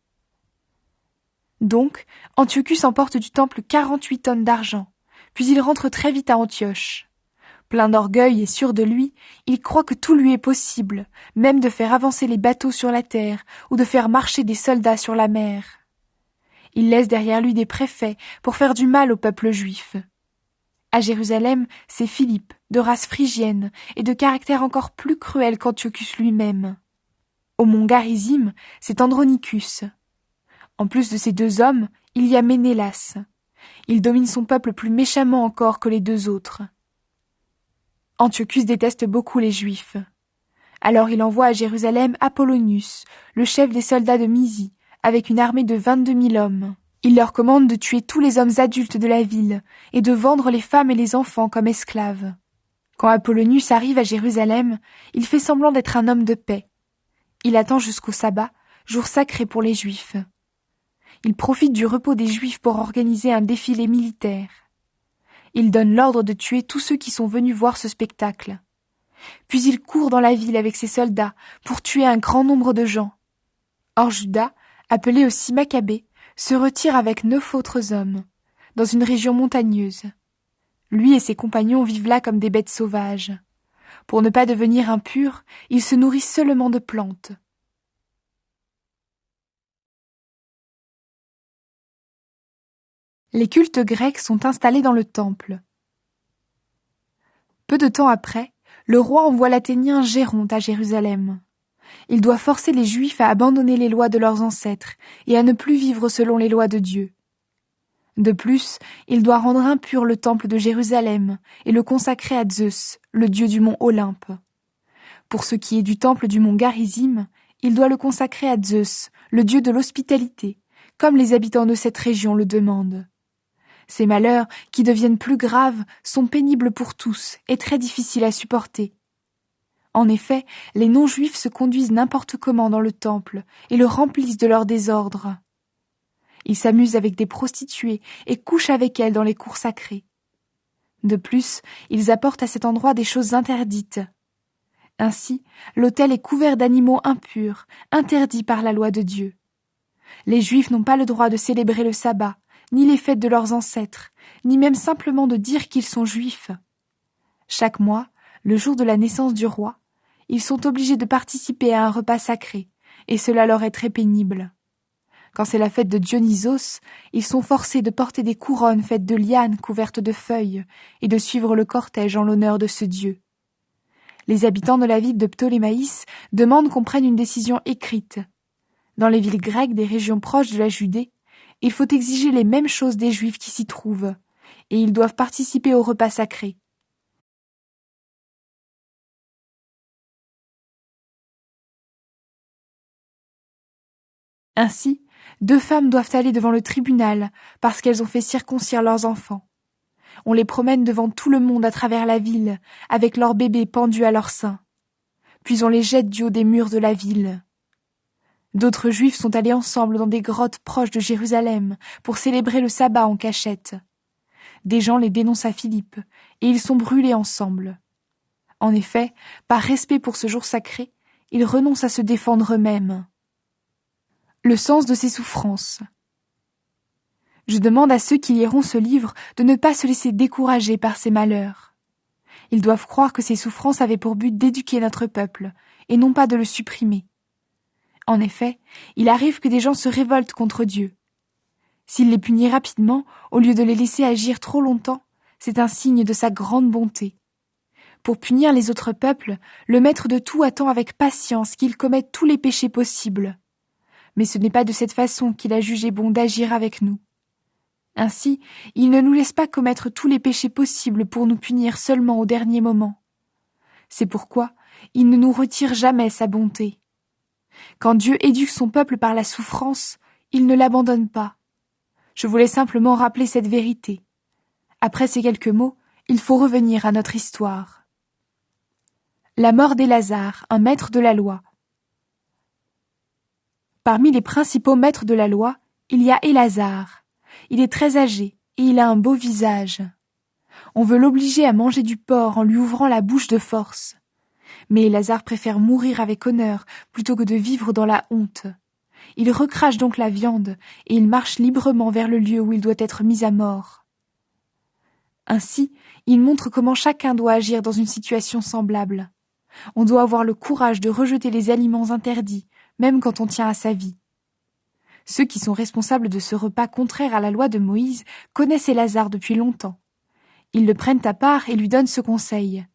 Donc, Antiochus emporte du temple 48 tonnes d'argent, puis il rentre très vite à Antioche. Plein d'orgueil et sûr de lui, il croit que tout lui est possible, même de faire avancer les bateaux sur la terre ou de faire marcher des soldats sur la mer. Il laisse derrière lui des préfets pour faire du mal au peuple juif. À Jérusalem, c'est Philippe, de race phrygienne et de caractère encore plus cruel qu'Antiochus lui-même. Au mont Garizim, c'est Andronicus. En plus de ces deux hommes, il y a Ménélas. Il domine son peuple plus méchamment encore que les deux autres. Antiochus déteste beaucoup les Juifs. Alors il envoie à Jérusalem Apollonius, le chef des soldats de Mysie, avec une armée de 22 000 hommes. Il leur commande de tuer tous les hommes adultes de la ville et de vendre les femmes et les enfants comme esclaves. Quand Apollonius arrive à Jérusalem, il fait semblant d'être un homme de paix. Il attend jusqu'au sabbat, jour sacré pour les Juifs. Il profite du repos des Juifs pour organiser un défilé militaire. Il donne l'ordre de tuer tous ceux qui sont venus voir ce spectacle. Puis il court dans la ville avec ses soldats pour tuer un grand nombre de gens. Or Judas, appelé aussi Maccabée, se retire avec 9 autres hommes, dans une région montagneuse. Lui et ses compagnons vivent là comme des bêtes sauvages. Pour ne pas devenir impurs, ils se nourrissent seulement de plantes. Les cultes grecs sont installés dans le temple. Peu de temps après, le roi envoie l'Athénien Géronte à Jérusalem. Il doit forcer les Juifs à abandonner les lois de leurs ancêtres et à ne plus vivre selon les lois de Dieu. De plus, il doit rendre impur le temple de Jérusalem et le consacrer à Zeus, le dieu du mont Olympe. Pour ce qui est du temple du mont Garizim, il doit le consacrer à Zeus, le dieu de l'hospitalité, comme les habitants de cette région le demandent. Ces malheurs, qui deviennent plus graves, sont pénibles pour tous et très difficiles à supporter. En effet, les non-juifs se conduisent n'importe comment dans le temple et le remplissent de leur désordre. Ils s'amusent avec des prostituées et couchent avec elles dans les cours sacrées. De plus, ils apportent à cet endroit des choses interdites. Ainsi, l'autel est couvert d'animaux impurs, interdits par la loi de Dieu. Les Juifs n'ont pas le droit de célébrer le sabbat, ni les fêtes de leurs ancêtres, ni même simplement de dire qu'ils sont juifs. Chaque mois, le jour de la naissance du roi, ils sont obligés de participer à un repas sacré, et cela leur est très pénible. Quand c'est la fête de Dionysos, ils sont forcés de porter des couronnes faites de lianes couvertes de feuilles, et de suivre le cortège en l'honneur de ce dieu. Les habitants de la ville de Ptolémaïs demandent qu'on prenne une décision écrite. Dans les villes grecques des régions proches de la Judée, il faut exiger les mêmes choses des Juifs qui s'y trouvent, et ils doivent participer au repas sacré. Ainsi, 2 femmes doivent aller devant le tribunal parce qu'elles ont fait circoncire leurs enfants. On les promène devant tout le monde à travers la ville, avec leurs bébés pendus à leur sein. Puis on les jette du haut des murs de la ville. D'autres Juifs sont allés ensemble dans des grottes proches de Jérusalem pour célébrer le sabbat en cachette. Des gens les dénoncent à Philippe, et ils sont brûlés ensemble. En effet, par respect pour ce jour sacré, ils renoncent à se défendre eux-mêmes. Le sens de ces souffrances. Je demande à ceux qui liront ce livre de ne pas se laisser décourager par ces malheurs. Ils doivent croire que ces souffrances avaient pour but d'éduquer notre peuple, et non pas de le supprimer. En effet, il arrive que des gens se révoltent contre Dieu. S'il les punit rapidement, au lieu de les laisser agir trop longtemps, c'est un signe de sa grande bonté. Pour punir les autres peuples, le Maître de tout attend avec patience qu'ils commettent tous les péchés possibles. Mais ce n'est pas de cette façon qu'il a jugé bon d'agir avec nous. Ainsi, il ne nous laisse pas commettre tous les péchés possibles pour nous punir seulement au dernier moment. C'est pourquoi il ne nous retire jamais sa bonté. Quand Dieu éduque son peuple par la souffrance, il ne l'abandonne pas. Je voulais simplement rappeler cette vérité. Après ces quelques mots, il faut revenir à notre histoire. La mort d'Élazar, un maître de la loi. Parmi les principaux maîtres de la loi, il y a Élazar. Il est très âgé et il a un beau visage. On veut l'obliger à manger du porc en lui ouvrant la bouche de force. Mais Élazar préfère mourir avec honneur plutôt que de vivre dans la honte. Il recrache donc la viande et il marche librement vers le lieu où il doit être mis à mort. Ainsi, il montre comment chacun doit agir dans une situation semblable. On doit avoir le courage de rejeter les aliments interdits, même quand on tient à sa vie. Ceux qui sont responsables de ce repas contraire à la loi de Moïse connaissent Élazar depuis longtemps. Ils le prennent à part et lui donnent ce conseil.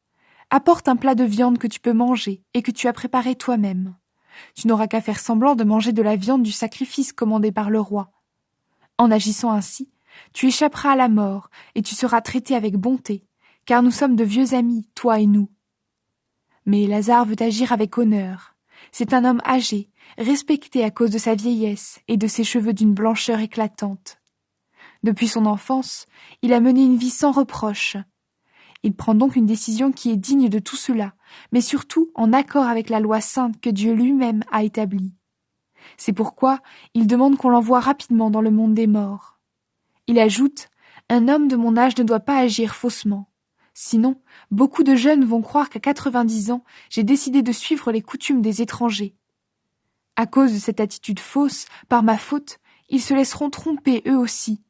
Apporte un plat de viande que tu peux manger et que tu as préparé toi-même. Tu n'auras qu'à faire semblant de manger de la viande du sacrifice commandé par le roi. En agissant ainsi, tu échapperas à la mort et tu seras traité avec bonté, car nous sommes de vieux amis, toi et nous. Mais Lazare veut agir avec honneur. C'est un homme âgé, respecté à cause de sa vieillesse et de ses cheveux d'une blancheur éclatante. Depuis son enfance, il a mené une vie sans reproche. Il prend donc une décision qui est digne de tout cela, mais surtout en accord avec la loi sainte que Dieu lui-même a établie. C'est pourquoi il demande qu'on l'envoie rapidement dans le monde des morts. Il ajoute « Un homme de mon âge ne doit pas agir faussement. Sinon, beaucoup de jeunes vont croire qu'à 90 ans, j'ai décidé de suivre les coutumes des étrangers. À cause de cette attitude fausse, par ma faute, ils se laisseront tromper eux aussi.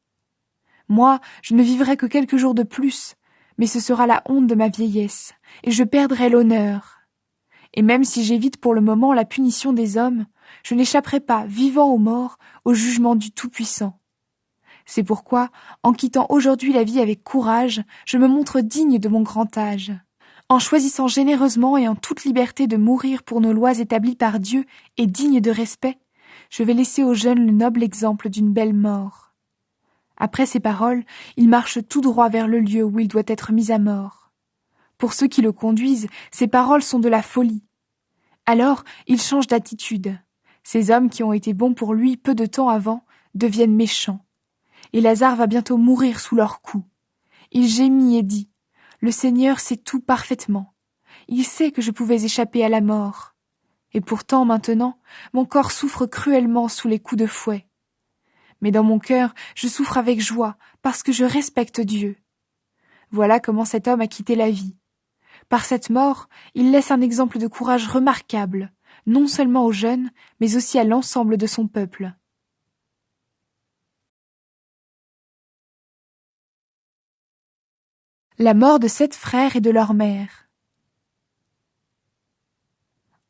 Moi, je ne vivrai que quelques jours de plus, mais ce sera la honte de ma vieillesse, et je perdrai l'honneur. Et même si j'évite pour le moment la punition des hommes, je n'échapperai pas, vivant ou mort, au jugement du Tout-Puissant. C'est pourquoi, en quittant aujourd'hui la vie avec courage, je me montre digne de mon grand âge. En choisissant généreusement et en toute liberté de mourir pour nos lois établies par Dieu et dignes de respect, je vais laisser aux jeunes le noble exemple d'une belle mort. » Après ces paroles, il marche tout droit vers le lieu où il doit être mis à mort. Pour ceux qui le conduisent, ces paroles sont de la folie. Alors, il change d'attitude. Ces hommes qui ont été bons pour lui peu de temps avant deviennent méchants. Et Lazare va bientôt mourir sous leurs coups. Il gémit et dit « Le Seigneur sait tout parfaitement. Il sait que je pouvais échapper à la mort. Et pourtant, maintenant, mon corps souffre cruellement sous les coups de fouet. Mais dans mon cœur, je souffre avec joie, parce que je respecte Dieu. » Voilà comment cet homme a quitté la vie. Par cette mort, il laisse un exemple de courage remarquable, non seulement aux jeunes, mais aussi à l'ensemble de son peuple. La mort de 7 frères et de leur mère.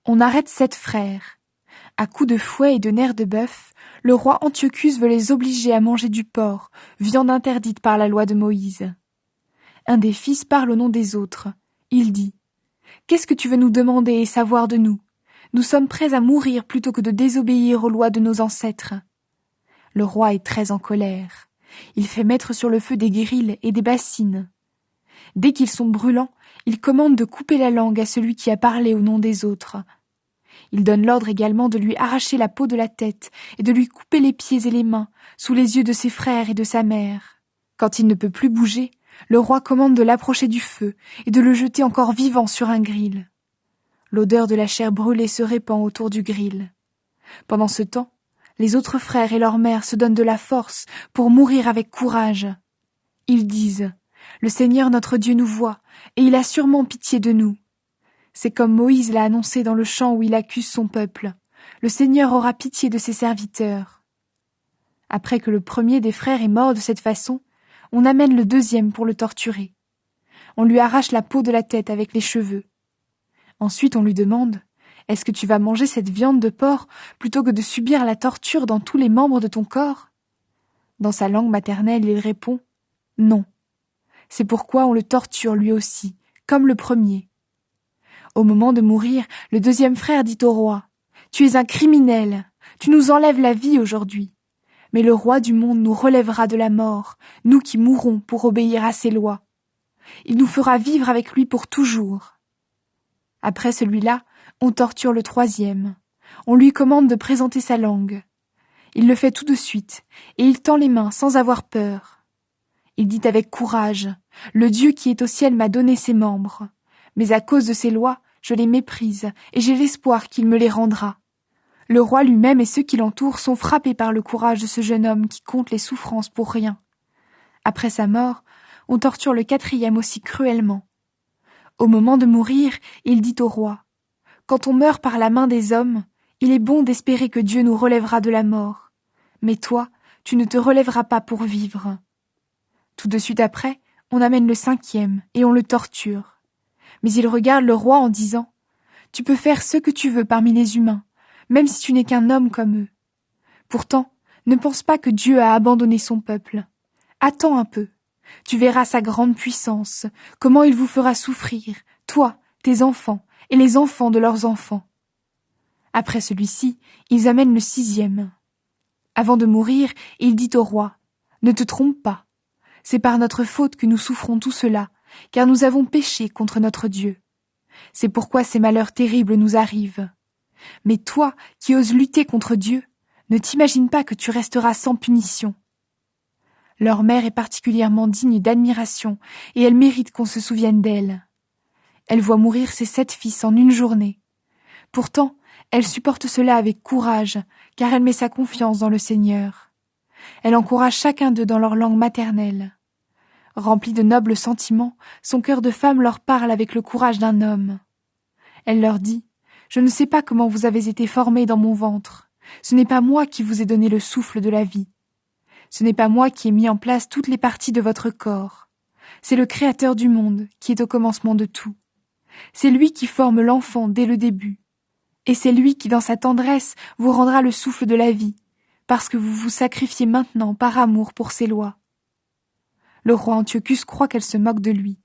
On arrête 7 frères. À coups de fouet et de nerfs de bœuf, le roi Antiochus veut les obliger à manger du porc, viande interdite par la loi de Moïse. Un des fils parle au nom des autres. Il dit « Qu'est-ce que tu veux nous demander et savoir de nous ? Nous sommes prêts à mourir plutôt que de désobéir aux lois de nos ancêtres. » Le roi est très en colère. Il fait mettre sur le feu des grilles et des bassines. Dès qu'ils sont brûlants, il commande de couper la langue à celui qui a parlé au nom des autres. Il donne l'ordre également de lui arracher la peau de la tête et de lui couper les pieds et les mains, sous les yeux de ses frères et de sa mère. Quand il ne peut plus bouger, le roi commande de l'approcher du feu et de le jeter encore vivant sur un gril. L'odeur de la chair brûlée se répand autour du gril. Pendant ce temps, les autres frères et leur mère se donnent de la force pour mourir avec courage. Ils disent « Le Seigneur notre Dieu nous voit, et il a sûrement pitié de nous. » C'est comme Moïse l'a annoncé dans le chant où il accuse son peuple. Le Seigneur aura pitié de ses serviteurs. Après que le premier des frères est mort de cette façon, on amène le deuxième pour le torturer. On lui arrache la peau de la tête avec les cheveux. Ensuite on lui demande « Est-ce que tu vas manger cette viande de porc plutôt que de subir la torture dans tous les membres de ton corps ?» Dans sa langue maternelle, il répond « Non. » C'est pourquoi on le torture lui aussi, comme le premier. Au moment de mourir, le deuxième frère dit au roi « Tu es un criminel, tu nous enlèves la vie aujourd'hui. Mais le roi du monde nous relèvera de la mort, nous qui mourrons pour obéir à ses lois. Il nous fera vivre avec lui pour toujours. » Après celui-là, on torture le troisième. On lui commande de présenter sa langue. Il le fait tout de suite, et il tend les mains sans avoir peur. Il dit avec courage « Le Dieu qui est au ciel m'a donné ses membres. Mais à cause de ses lois, je les méprise, et j'ai l'espoir qu'il me les rendra. » Le roi lui-même et ceux qui l'entourent sont frappés par le courage de ce jeune homme qui compte les souffrances pour rien. Après sa mort, on torture le quatrième aussi cruellement. Au moment de mourir, il dit au roi « Quand on meurt par la main des hommes, il est bon d'espérer que Dieu nous relèvera de la mort. Mais toi, tu ne te relèveras pas pour vivre. » Tout de suite après, on amène le cinquième et on le torture. Mais il regarde le roi en disant « Tu peux faire ce que tu veux parmi les humains, même si tu n'es qu'un homme comme eux. Pourtant, ne pense pas que Dieu a abandonné son peuple. Attends un peu. Tu verras sa grande puissance, comment il vous fera souffrir, toi, tes enfants, et les enfants de leurs enfants. Après celui-ci, ils amènent le 6e. Avant de mourir, il dit au roi, « Ne te trompe pas. C'est par notre faute que nous souffrons tout cela, car nous avons péché contre notre Dieu. C'est pourquoi ces malheurs terribles nous arrivent. Mais toi, qui oses lutter contre Dieu, ne t'imagine pas que tu resteras sans punition. » Leur mère est particulièrement digne d'admiration, et elle mérite qu'on se souvienne d'elle. Elle voit mourir ses 7 fils en une journée. Pourtant, elle supporte cela avec courage, car elle met sa confiance dans le Seigneur. Elle encourage chacun d'eux dans leur langue maternelle. Remplie de nobles sentiments, son cœur de femme leur parle avec le courage d'un homme. Elle leur dit « Je ne sais pas comment vous avez été formés dans mon ventre. Ce n'est pas moi qui vous ai donné le souffle de la vie. Ce n'est pas moi qui ai mis en place toutes les parties de votre corps. C'est le Créateur du monde qui est au commencement de tout. C'est lui qui forme l'enfant dès le début. Et c'est lui qui, dans sa tendresse, vous rendra le souffle de la vie, parce que vous vous sacrifiez maintenant par amour pour ses lois. » Le roi Antiochus croit qu'elle se moque de lui.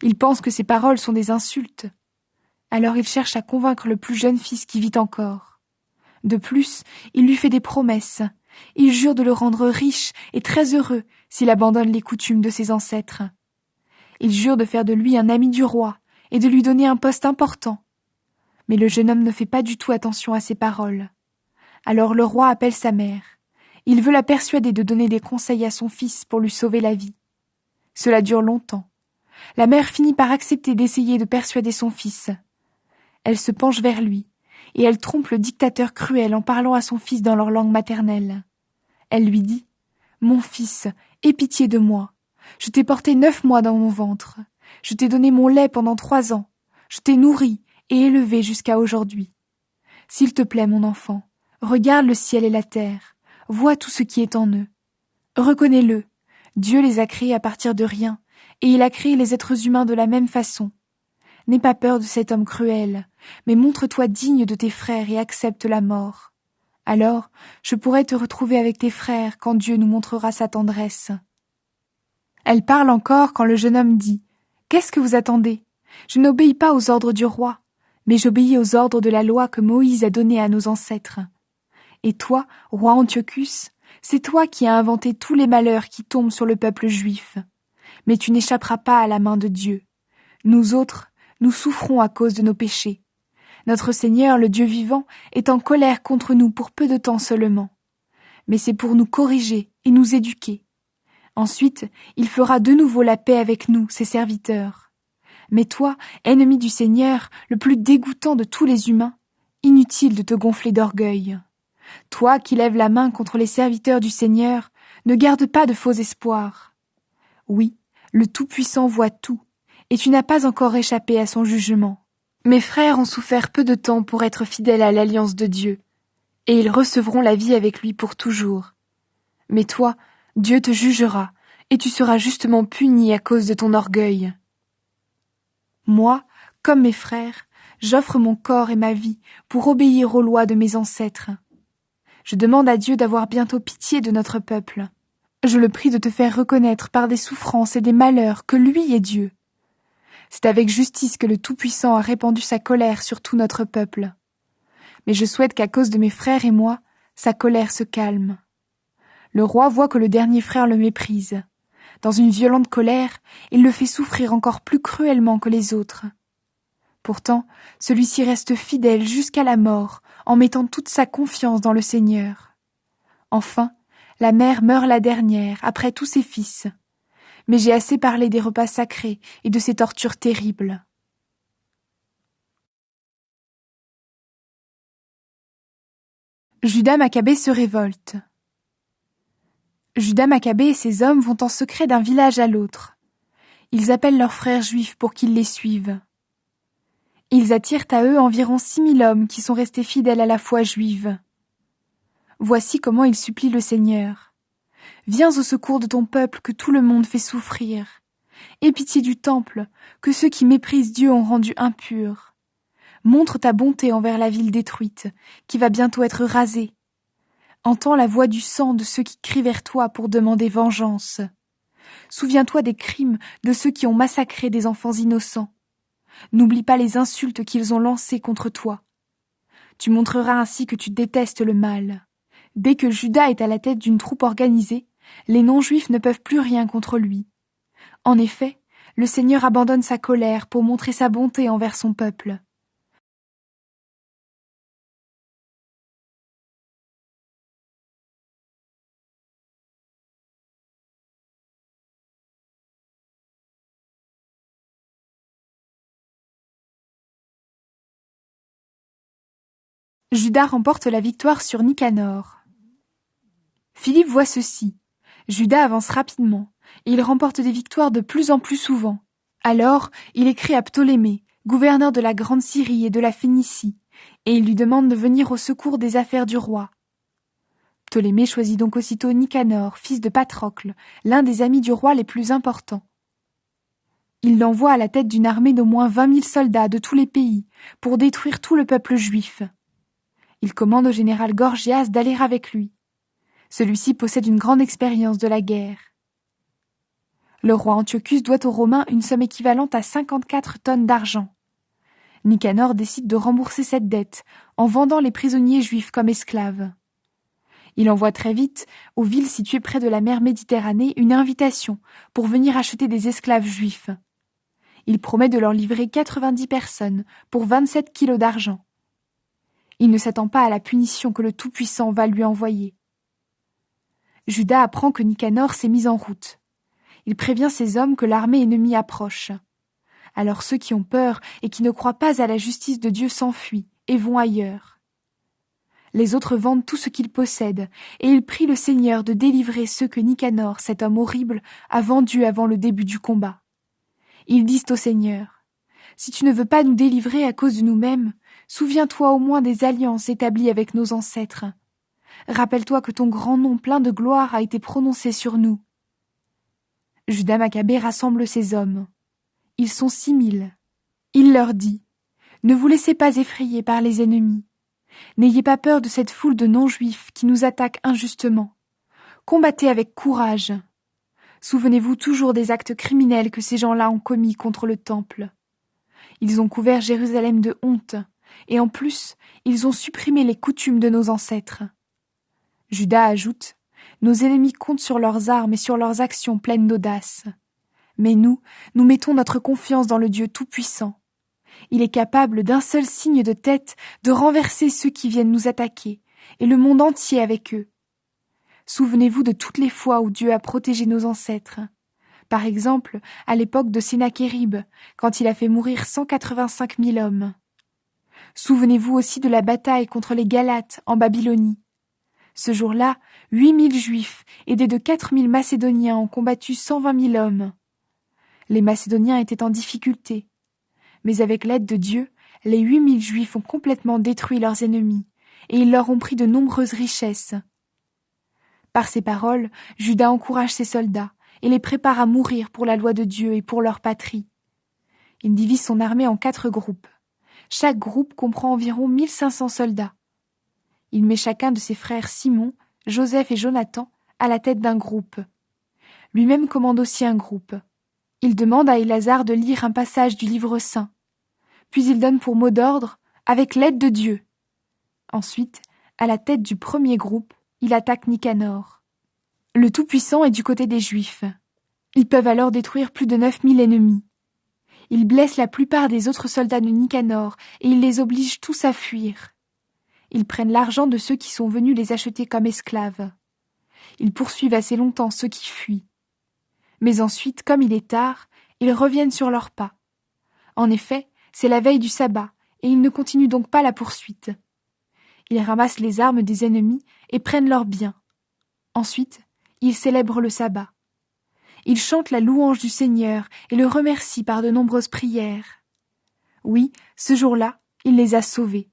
Il pense que ses paroles sont des insultes. Alors il cherche à convaincre le plus jeune fils qui vit encore. De plus, il lui fait des promesses. Il jure de le rendre riche et très heureux s'il abandonne les coutumes de ses ancêtres. Il jure de faire de lui un ami du roi et de lui donner un poste important. Mais le jeune homme ne fait pas du tout attention à ses paroles. Alors le roi appelle sa mère. Il veut la persuader de donner des conseils à son fils pour lui sauver la vie. Cela dure longtemps. La mère finit par accepter d'essayer de persuader son fils. Elle se penche vers lui, et elle trompe le dictateur cruel en parlant à son fils dans leur langue maternelle. Elle lui dit « Mon fils, aie pitié de moi. Je t'ai porté 9 mois dans mon ventre. Je t'ai donné mon lait pendant 3 ans. Je t'ai nourri et élevé jusqu'à aujourd'hui. S'il te plaît, mon enfant, regarde le ciel et la terre. Vois tout ce qui est en eux. Reconnais-le. Dieu les a créés à partir de rien, et il a créé les êtres humains de la même façon. N'aie pas peur de cet homme cruel, mais montre-toi digne de tes frères et accepte la mort. Alors, je pourrai te retrouver avec tes frères quand Dieu nous montrera sa tendresse. » Elle parle encore quand le jeune homme dit « Qu'est-ce que vous attendez ? Je n'obéis pas aux ordres du roi, mais j'obéis aux ordres de la loi que Moïse a donnée à nos ancêtres. Et toi, roi Antiochus, c'est toi qui as inventé tous les malheurs qui tombent sur le peuple juif. Mais tu n'échapperas pas à la main de Dieu. Nous autres, nous souffrons à cause de nos péchés. Notre Seigneur, le Dieu vivant, est en colère contre nous pour peu de temps seulement. Mais c'est pour nous corriger et nous éduquer. Ensuite, il fera de nouveau la paix avec nous, ses serviteurs. Mais toi, ennemi du Seigneur, le plus dégoûtant de tous les humains, inutile de te gonfler d'orgueil. Toi qui lèves la main contre les serviteurs du Seigneur, ne garde pas de faux espoirs. Oui, le Tout-Puissant voit tout, et tu n'as pas encore échappé à son jugement. Mes frères ont souffert peu de temps pour être fidèles à l'alliance de Dieu, et ils recevront la vie avec lui pour toujours. Mais toi, Dieu te jugera, et tu seras justement puni à cause de ton orgueil. Moi, comme mes frères, j'offre mon corps et ma vie pour obéir aux lois de mes ancêtres. Je demande à Dieu d'avoir bientôt pitié de notre peuple. Je le prie de te faire reconnaître par des souffrances et des malheurs que lui est Dieu. C'est avec justice que le Tout-Puissant a répandu sa colère sur tout notre peuple. Mais je souhaite qu'à cause de mes frères et moi, sa colère se calme. Le roi voit que le dernier frère le méprise. Dans une violente colère, il le fait souffrir encore plus cruellement que les autres. Pourtant, celui-ci reste fidèle jusqu'à la mort, en mettant toute sa confiance dans le Seigneur. Enfin, la mère meurt la dernière, après tous ses fils. Mais j'ai assez parlé des repas sacrés et de ces tortures terribles. Judas Maccabée se révolte. Judas Maccabée et ses hommes vont en secret d'un village à l'autre. Ils appellent leurs frères juifs pour qu'ils les suivent. Ils attirent à eux environ 6000 hommes qui sont restés fidèles à la foi juive. Voici comment ils supplient le Seigneur. « Viens au secours de ton peuple que tout le monde fait souffrir. Aie pitié du temple, que ceux qui méprisent Dieu ont rendu impur. Montre ta bonté envers la ville détruite, qui va bientôt être rasée. Entends la voix du sang de ceux qui crient vers toi pour demander vengeance. Souviens-toi des crimes de ceux qui ont massacré des enfants innocents. N'oublie pas les insultes qu'ils ont lancées contre toi. Tu montreras ainsi que tu détestes le mal. Dès que Judas est à la tête d'une troupe organisée, les non-juifs ne peuvent plus rien contre lui. En effet, le Seigneur abandonne sa colère pour montrer sa bonté envers son peuple. Judas remporte la victoire sur Nicanor. Philippe voit ceci. Judas avance rapidement, et il remporte des victoires de plus en plus souvent. Alors, il écrit à Ptolémée, gouverneur de la Grande Syrie et de la Phénicie, et il lui demande de venir au secours des affaires du roi. Ptolémée choisit donc aussitôt Nicanor, fils de Patrocle, l'un des amis du roi les plus importants. Il l'envoie à la tête d'une armée d'au moins 20 000 soldats de tous les pays, pour détruire tout le peuple juif. Il commande au général Gorgias d'aller avec lui. Celui-ci possède une grande expérience de la guerre. Le roi Antiochus doit aux Romains une somme équivalente à 54 tonnes d'argent. Nicanor décide de rembourser cette dette en vendant les prisonniers juifs comme esclaves. Il envoie très vite, aux villes situées près de la mer Méditerranée, une invitation pour venir acheter des esclaves juifs. Il promet de leur livrer 90 personnes pour 27 kilos d'argent. Il ne s'attend pas à la punition que le Tout-Puissant va lui envoyer. Judas apprend que Nicanor s'est mis en route. Il prévient ses hommes que l'armée ennemie approche. Alors ceux qui ont peur et qui ne croient pas à la justice de Dieu s'enfuient et vont ailleurs. Les autres vendent tout ce qu'ils possèdent, et ils prient le Seigneur de délivrer ceux que Nicanor, cet homme horrible, a vendus avant le début du combat. Ils disent au Seigneur, « Si tu ne veux pas nous délivrer à cause de nous-mêmes, souviens-toi au moins des alliances établies avec nos ancêtres. Rappelle-toi que ton grand nom plein de gloire a été prononcé sur nous. » Judas Maccabée rassemble ses hommes. Ils sont 6 000. Il leur dit, « Ne vous laissez pas effrayer par les ennemis. N'ayez pas peur de cette foule de non-juifs qui nous attaquent injustement. Combattez avec courage. Souvenez-vous toujours des actes criminels que ces gens-là ont commis contre le temple. Ils ont couvert Jérusalem de honte, et en plus, ils ont supprimé les coutumes de nos ancêtres. » Judas ajoute, « Nos ennemis comptent sur leurs armes et sur leurs actions pleines d'audace. Mais nous mettons notre confiance dans le Dieu Tout-Puissant. Il est capable d'un seul signe de tête de renverser ceux qui viennent nous attaquer, et le monde entier avec eux. Souvenez-vous de toutes les fois où Dieu a protégé nos ancêtres. Par exemple, à l'époque de Sennachérib, quand il a fait mourir 185 000 hommes. Souvenez-vous aussi de la bataille contre les Galates en Babylonie. Ce jour-là, 8 000 Juifs, aidés de 4 000 Macédoniens, ont combattu 120 000 hommes. Les Macédoniens étaient en difficulté. Mais avec l'aide de Dieu, les 8 000 Juifs ont complètement détruit leurs ennemis, et ils leur ont pris de nombreuses richesses. Par ces paroles, Judas encourage ses soldats et les prépare à mourir pour la loi de Dieu et pour leur patrie. Il divise son armée en 4 groupes. Chaque groupe comprend environ 1500 soldats. Il met chacun de ses frères Simon, Joseph et Jonathan à la tête d'un groupe. Lui-même commande aussi un groupe. Il demande à Élasar de lire un passage du livre saint. Puis il donne pour mot d'ordre « avec l'aide de Dieu ». Ensuite, à la tête du premier groupe, il attaque Nicanor. Le Tout-Puissant est du côté des Juifs. Ils peuvent alors détruire plus de 9 000 ennemis. Il blesse la plupart des autres soldats de Nicanor et il les oblige tous à fuir. Ils prennent l'argent de ceux qui sont venus les acheter comme esclaves. Ils poursuivent assez longtemps ceux qui fuient. Mais ensuite, comme il est tard, ils reviennent sur leurs pas. En effet, c'est la veille du sabbat, et ils ne continuent donc pas la poursuite. Ils ramassent les armes des ennemis et prennent leurs biens. Ensuite, ils célèbrent le sabbat. Ils chantent la louange du Seigneur et le remercient par de nombreuses prières. Oui, ce jour-là, il les a sauvés.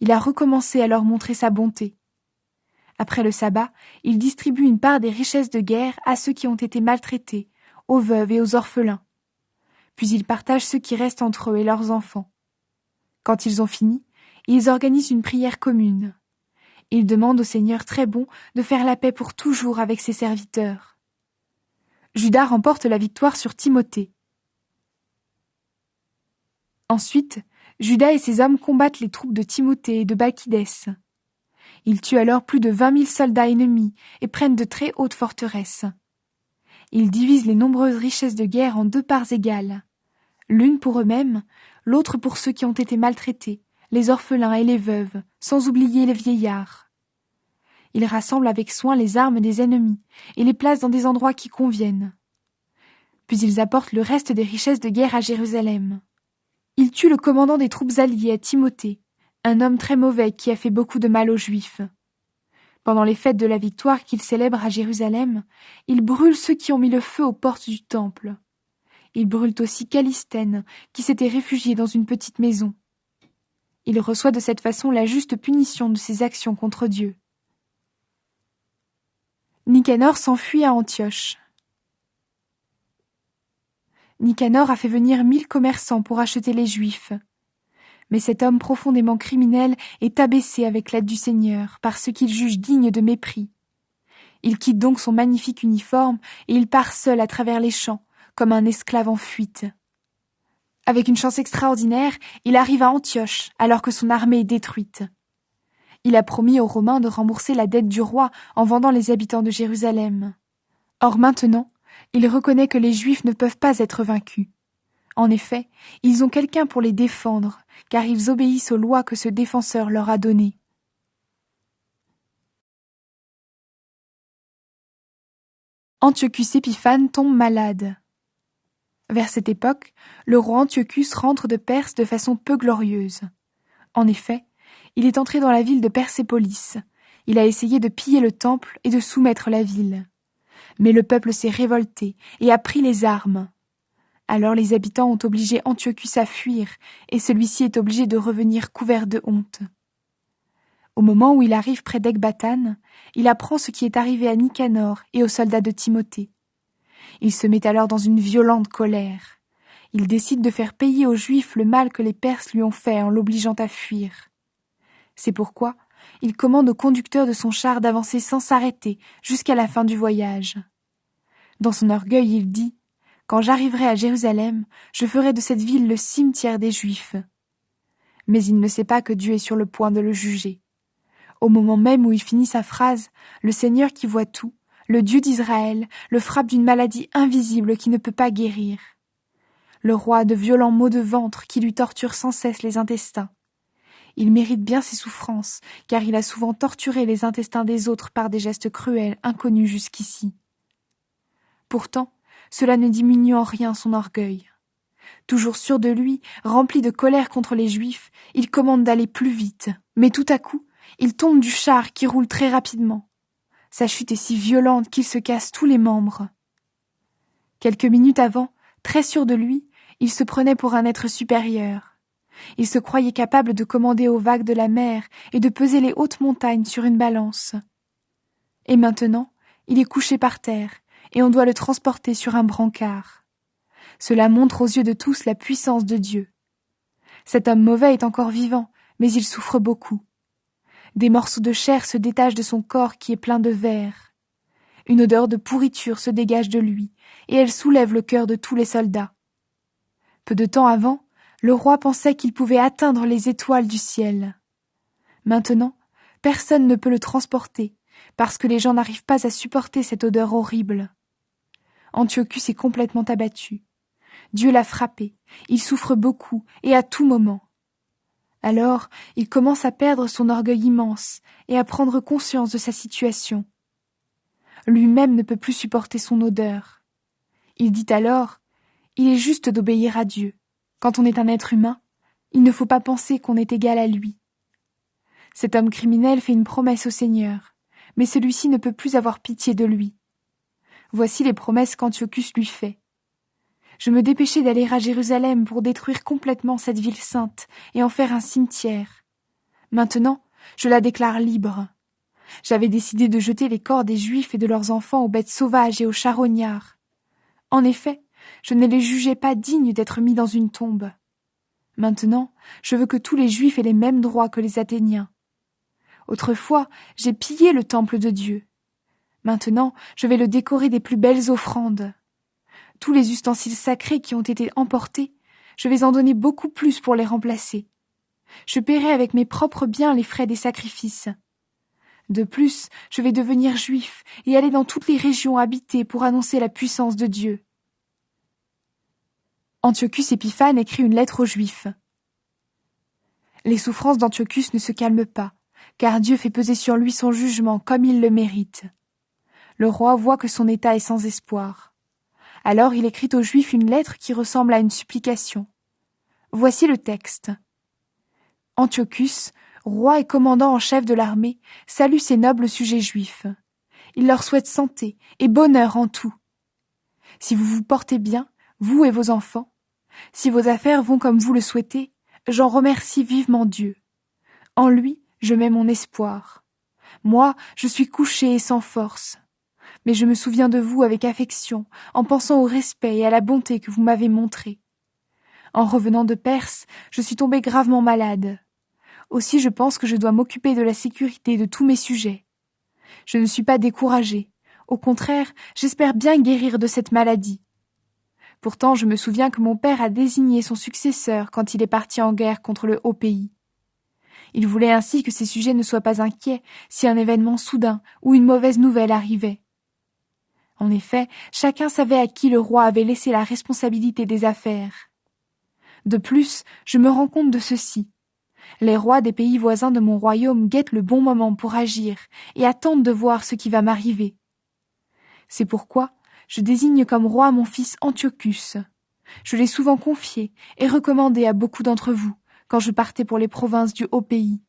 Il a recommencé à leur montrer sa bonté. Après le sabbat, il distribue une part des richesses de guerre à ceux qui ont été maltraités, aux veuves et aux orphelins. Puis il partage ce qui reste entre eux et leurs enfants. Quand ils ont fini, ils organisent une prière commune. Ils demandent au Seigneur très bon de faire la paix pour toujours avec ses serviteurs. Juda remporte la victoire sur Timothée. Ensuite, Juda et ses hommes combattent les troupes de Timothée et de Bakidès. Ils tuent alors plus de 20 000 soldats ennemis et prennent de très hautes forteresses. Ils divisent les nombreuses richesses de guerre en 2 parts égales, l'une pour eux-mêmes, l'autre pour ceux qui ont été maltraités, les orphelins et les veuves, sans oublier les vieillards. Ils rassemblent avec soin les armes des ennemis et les placent dans des endroits qui conviennent. Puis ils apportent le reste des richesses de guerre à Jérusalem. Ils tuent le commandant des troupes alliées à Timothée, un homme très mauvais qui a fait beaucoup de mal aux Juifs. Pendant les fêtes de la victoire qu'ils célèbrent à Jérusalem, ils brûlent ceux qui ont mis le feu aux portes du temple. Ils brûlent aussi Calistène, qui s'était réfugié dans une petite maison. Il reçoit de cette façon la juste punition de ses actions contre Dieu. Nicanor s'enfuit à Antioche. Nicanor a fait venir 1000 commerçants pour acheter les Juifs. Mais cet homme profondément criminel est abaissé avec l'aide du Seigneur par ce qu'il juge digne de mépris. Il quitte donc son magnifique uniforme et il part seul à travers les champs, comme un esclave en fuite. Avec une chance extraordinaire, il arrive à Antioche alors que son armée est détruite. Il a promis aux Romains de rembourser la dette du roi en vendant les habitants de Jérusalem. Or maintenant, il reconnaît que les Juifs ne peuvent pas être vaincus. En effet, ils ont quelqu'un pour les défendre, car ils obéissent aux lois que ce défenseur leur a données. Antiochus Épiphane tombe malade. Vers cette époque, le roi Antiochus rentre de Perse de façon peu glorieuse. En effet, il est entré dans la ville de Persépolis. Il a essayé de piller le temple et de soumettre la ville. Mais le peuple s'est révolté et a pris les armes. Alors les habitants ont obligé Antiochus à fuir, et celui-ci est obligé de revenir couvert de honte. Au moment où il arrive près d'Ecbatane, il apprend ce qui est arrivé à Nicanor et aux soldats de Timothée. Il se met alors dans une violente colère. Il décide de faire payer aux Juifs le mal que les Perses lui ont fait en l'obligeant à fuir. C'est pourquoi il commande au conducteur de son char d'avancer sans s'arrêter jusqu'à la fin du voyage. Dans son orgueil, il dit « Quand j'arriverai à Jérusalem, je ferai de cette ville le cimetière des Juifs. » Mais il ne sait pas que Dieu est sur le point de le juger. Au moment même où il finit sa phrase, le Seigneur qui voit tout, le Dieu d'Israël, le frappe d'une maladie invisible qui ne peut pas guérir. Le roi a de violents maux de ventre qui lui torturent sans cesse les intestins. Il mérite bien ses souffrances, car il a souvent torturé les intestins des autres par des gestes cruels inconnus jusqu'ici. Pourtant, cela ne diminue en rien son orgueil. Toujours sûr de lui, rempli de colère contre les Juifs, il commande d'aller plus vite. Mais tout à coup, il tombe du char qui roule très rapidement. Sa chute est si violente qu'il se casse tous les membres. Quelques minutes avant, très sûr de lui, il se prenait pour un être supérieur. Il se croyait capable de commander aux vagues de la mer et de peser les hautes montagnes sur une balance. Et maintenant, il est couché par terre, et on doit le transporter sur un brancard. Cela montre aux yeux de tous la puissance de Dieu. Cet homme mauvais est encore vivant, mais il souffre beaucoup. Des morceaux de chair se détachent de son corps qui est plein de vers. Une odeur de pourriture se dégage de lui, et elle soulève le cœur de tous les soldats. Peu de temps avant, le roi pensait qu'il pouvait atteindre les étoiles du ciel. Maintenant, personne ne peut le transporter, parce que les gens n'arrivent pas à supporter cette odeur horrible. Antiochus est complètement abattu. Dieu l'a frappé, il souffre beaucoup et à tout moment. Alors, il commence à perdre son orgueil immense et à prendre conscience de sa situation. Lui-même ne peut plus supporter son odeur. Il dit alors « Il est juste d'obéir à Dieu. Quand on est un être humain, il ne faut pas penser qu'on est égal à lui. » Cet homme criminel fait une promesse au Seigneur, mais celui-ci ne peut plus avoir pitié de lui. Voici les promesses qu'Antiochus lui fait. Je me dépêchais d'aller à Jérusalem pour détruire complètement cette ville sainte et en faire un cimetière. Maintenant, je la déclare libre. J'avais décidé de jeter les corps des Juifs et de leurs enfants aux bêtes sauvages et aux charognards. En effet, je ne les jugeais pas dignes d'être mis dans une tombe. Maintenant, je veux que tous les Juifs aient les mêmes droits que les Athéniens. Autrefois, j'ai pillé le temple de Dieu. Maintenant, je vais le décorer des plus belles offrandes. Tous les ustensiles sacrés qui ont été emportés, je vais en donner beaucoup plus pour les remplacer. Je paierai avec mes propres biens les frais des sacrifices. De plus, je vais devenir juif et aller dans toutes les régions habitées pour annoncer la puissance de Dieu. » Antiochus Épiphane écrit une lettre aux Juifs. Les souffrances d'Antiochus ne se calment pas, car Dieu fait peser sur lui son jugement comme il le mérite. Le roi voit que son état est sans espoir. Alors il écrit aux Juifs une lettre qui ressemble à une supplication. Voici le texte. Antiochus, roi et commandant en chef de l'armée, salue ses nobles sujets juifs. Il leur souhaite santé et bonheur en tout. Si vous vous portez bien, vous et vos enfants, si vos affaires vont comme vous le souhaitez, j'en remercie vivement Dieu. En lui, je mets mon espoir. Moi, je suis couché et sans force. Mais je me souviens de vous avec affection, en pensant au respect et à la bonté que vous m'avez montrés. En revenant de Perse, je suis tombé gravement malade. Aussi je pense que je dois m'occuper de la sécurité de tous mes sujets. Je ne suis pas découragé. Au contraire, j'espère bien guérir de cette maladie. Pourtant, je me souviens que mon père a désigné son successeur quand il est parti en guerre contre le haut pays. Il voulait ainsi que ses sujets ne soient pas inquiets si un événement soudain ou une mauvaise nouvelle arrivait. En effet, chacun savait à qui le roi avait laissé la responsabilité des affaires. De plus, je me rends compte de ceci. Les rois des pays voisins de mon royaume guettent le bon moment pour agir et attendent de voir ce qui va m'arriver. C'est pourquoi je désigne comme roi mon fils Antiochus. Je l'ai souvent confié et recommandé à beaucoup d'entre vous quand je partais pour les provinces du haut pays.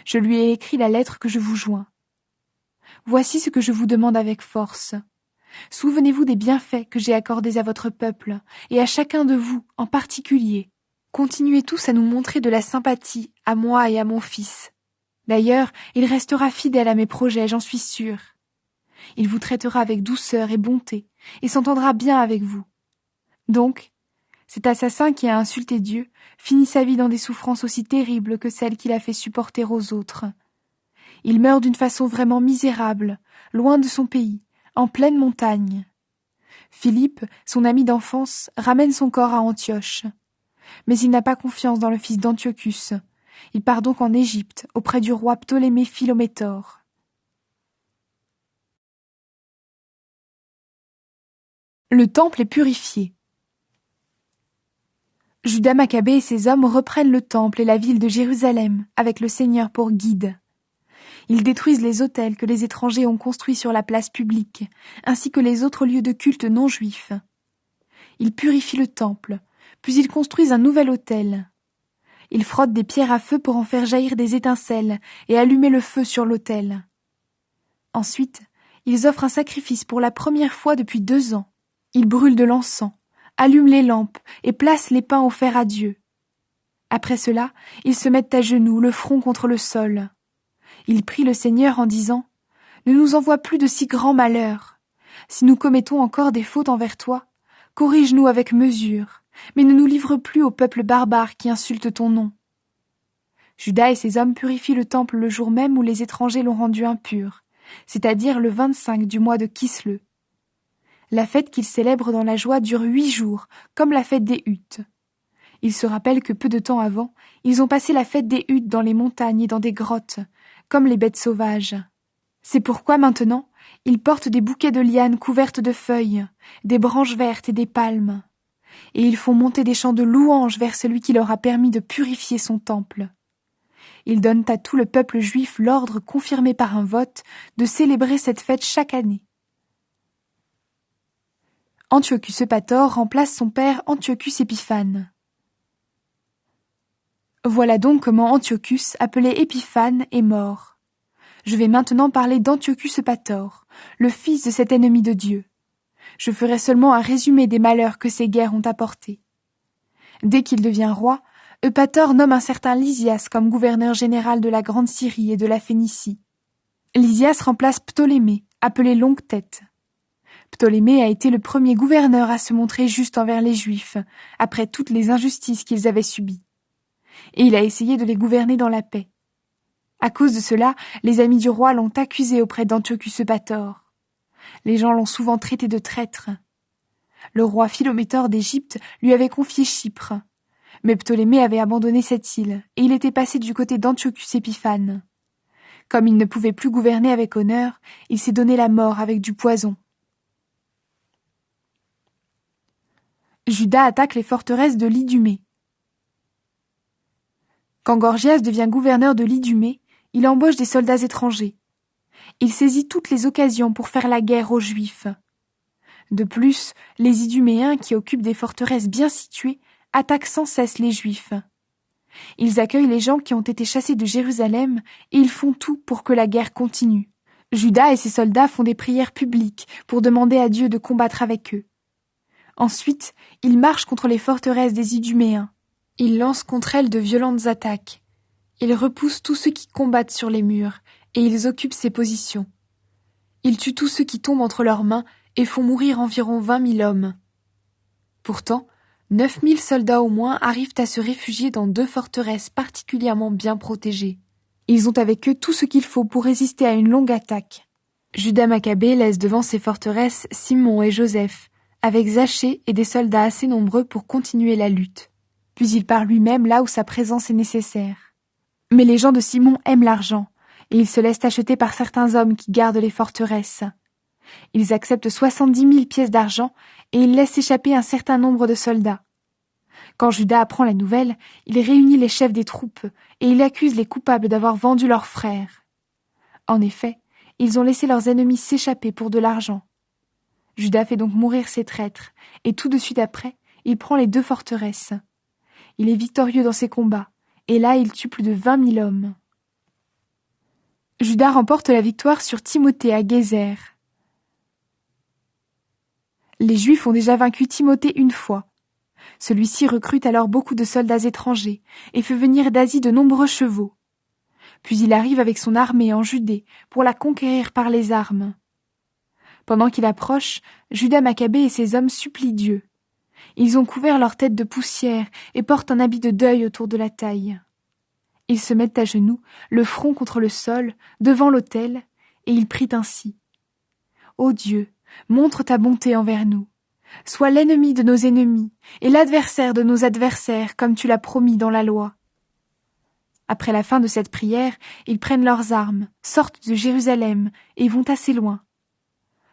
Je lui ai écrit la lettre que je vous joins. Voici ce que je vous demande avec force. Souvenez-vous des bienfaits que j'ai accordés à votre peuple et à chacun de vous en particulier. Continuez tous à nous montrer de la sympathie, à moi et à mon fils. D'ailleurs, il restera fidèle à mes projets, j'en suis sûre. Il vous traitera avec douceur et bonté, et s'entendra bien avec vous. Donc, cet assassin qui a insulté Dieu finit sa vie dans des souffrances aussi terribles que celles qu'il a fait supporter aux autres. Il meurt d'une façon vraiment misérable, loin de son pays, en pleine montagne. Philippe, son ami d'enfance, ramène son corps à Antioche. Mais il n'a pas confiance dans le fils d'Antiochus. Il part donc en Égypte, auprès du roi Ptolémée Philométor. Le temple est purifié. Judas Maccabée et ses hommes reprennent le temple et la ville de Jérusalem, avec le Seigneur pour guide. Ils détruisent les autels que les étrangers ont construits sur la place publique, ainsi que les autres lieux de culte non juifs. Ils purifient le temple, puis ils construisent un nouvel autel. Ils frottent des pierres à feu pour en faire jaillir des étincelles et allumer le feu sur l'autel. Ensuite, ils offrent un sacrifice pour la première fois depuis 2 ans. Ils brûlent de l'encens, allument les lampes et placent les pains offerts à Dieu. Après cela, ils se mettent à genoux, le front contre le sol. Ils prient le Seigneur en disant « Ne nous envoie plus de si grands malheurs. Si nous commettons encore des fautes envers toi, corrige-nous avec mesure, mais ne nous livre plus au peuple barbare qui insulte ton nom. » Judas et ses hommes purifient le temple le jour même où les étrangers l'ont rendu impur, c'est-à-dire le 25 du mois de Kisle. La fête qu'ils célèbrent dans la joie dure 8 jours, comme la fête des huttes. Ils se rappellent que peu de temps avant, ils ont passé la fête des huttes dans les montagnes et dans des grottes, comme les bêtes sauvages. C'est pourquoi maintenant, ils portent des bouquets de lianes couvertes de feuilles, des branches vertes et des palmes. Et ils font monter des chants de louanges vers celui qui leur a permis de purifier son temple. Ils donnent à tout le peuple juif l'ordre confirmé par un vote de célébrer cette fête chaque année. Antiochus Eupator remplace son père Antiochus Épiphane. Voilà donc comment Antiochus, appelé Épiphane, est mort. Je vais maintenant parler d'Antiochus Eupator, le fils de cet ennemi de Dieu. Je ferai seulement un résumé des malheurs que ces guerres ont apportés. Dès qu'il devient roi, Eupator nomme un certain Lysias comme gouverneur général de la Grande Syrie et de la Phénicie. Lysias remplace Ptolémée, appelé Longue Tête. Ptolémée a été le premier gouverneur à se montrer juste envers les Juifs, après toutes les injustices qu'ils avaient subies. Et il a essayé de les gouverner dans la paix. À cause de cela, les amis du roi l'ont accusé auprès d'Antiochus Eupator. Les gens l'ont souvent traité de traître. Le roi Philométor d'Égypte lui avait confié Chypre. Mais Ptolémée avait abandonné cette île, et il était passé du côté d'Antiochus Épiphane. Comme il ne pouvait plus gouverner avec honneur, il s'est donné la mort avec du poison. Juda attaque les forteresses de l'Idumée. Quand Gorgias devient gouverneur de l'Idumée, il embauche des soldats étrangers. Il saisit toutes les occasions pour faire la guerre aux Juifs. De plus, les Iduméens, qui occupent des forteresses bien situées, attaquent sans cesse les Juifs. Ils accueillent les gens qui ont été chassés de Jérusalem et ils font tout pour que la guerre continue. Juda et ses soldats font des prières publiques pour demander à Dieu de combattre avec eux. Ensuite, ils marchent contre les forteresses des Iduméens. Ils lancent contre elles de violentes attaques. Ils repoussent tous ceux qui combattent sur les murs et ils occupent ces positions. Ils tuent tous ceux qui tombent entre leurs mains et font mourir environ 20 000 hommes. Pourtant, 9 000 soldats au moins arrivent à se réfugier dans 2 forteresses particulièrement bien protégées. Ils ont avec eux tout ce qu'il faut pour résister à une longue attaque. Juda Maccabée laisse devant ces forteresses Simon et Joseph, avec Zachée et des soldats assez nombreux pour continuer la lutte. Puis il part lui-même là où sa présence est nécessaire. Mais les gens de Simon aiment l'argent, et ils se laissent acheter par certains hommes qui gardent les forteresses. Ils acceptent 70 000 pièces d'argent et ils laissent échapper un certain nombre de soldats. Quand Juda apprend la nouvelle, il réunit les chefs des troupes et il accuse les coupables d'avoir vendu leurs frères. En effet, ils ont laissé leurs ennemis s'échapper pour de l'argent. Juda fait donc mourir ses traîtres et tout de suite après, il prend les 2 forteresses. Il est victorieux dans ses combats et là il tue plus de 20 000 hommes. Juda remporte la victoire sur Timothée à Gézer. Les Juifs ont déjà vaincu Timothée une fois. Celui-ci recrute alors beaucoup de soldats étrangers et fait venir d'Asie de nombreux chevaux. Puis il arrive avec son armée en Judée pour la conquérir par les armes. Pendant qu'il approche, Juda Maccabée et ses hommes supplient Dieu. Ils ont couvert leur tête de poussière et portent un habit de deuil autour de la taille. Ils se mettent à genoux, le front contre le sol, devant l'autel, et ils prient ainsi. Ô Dieu, montre ta bonté envers nous. Sois l'ennemi de nos ennemis et l'adversaire de nos adversaires, comme tu l'as promis dans la loi. Après la fin de cette prière, ils prennent leurs armes, sortent de Jérusalem et vont assez loin.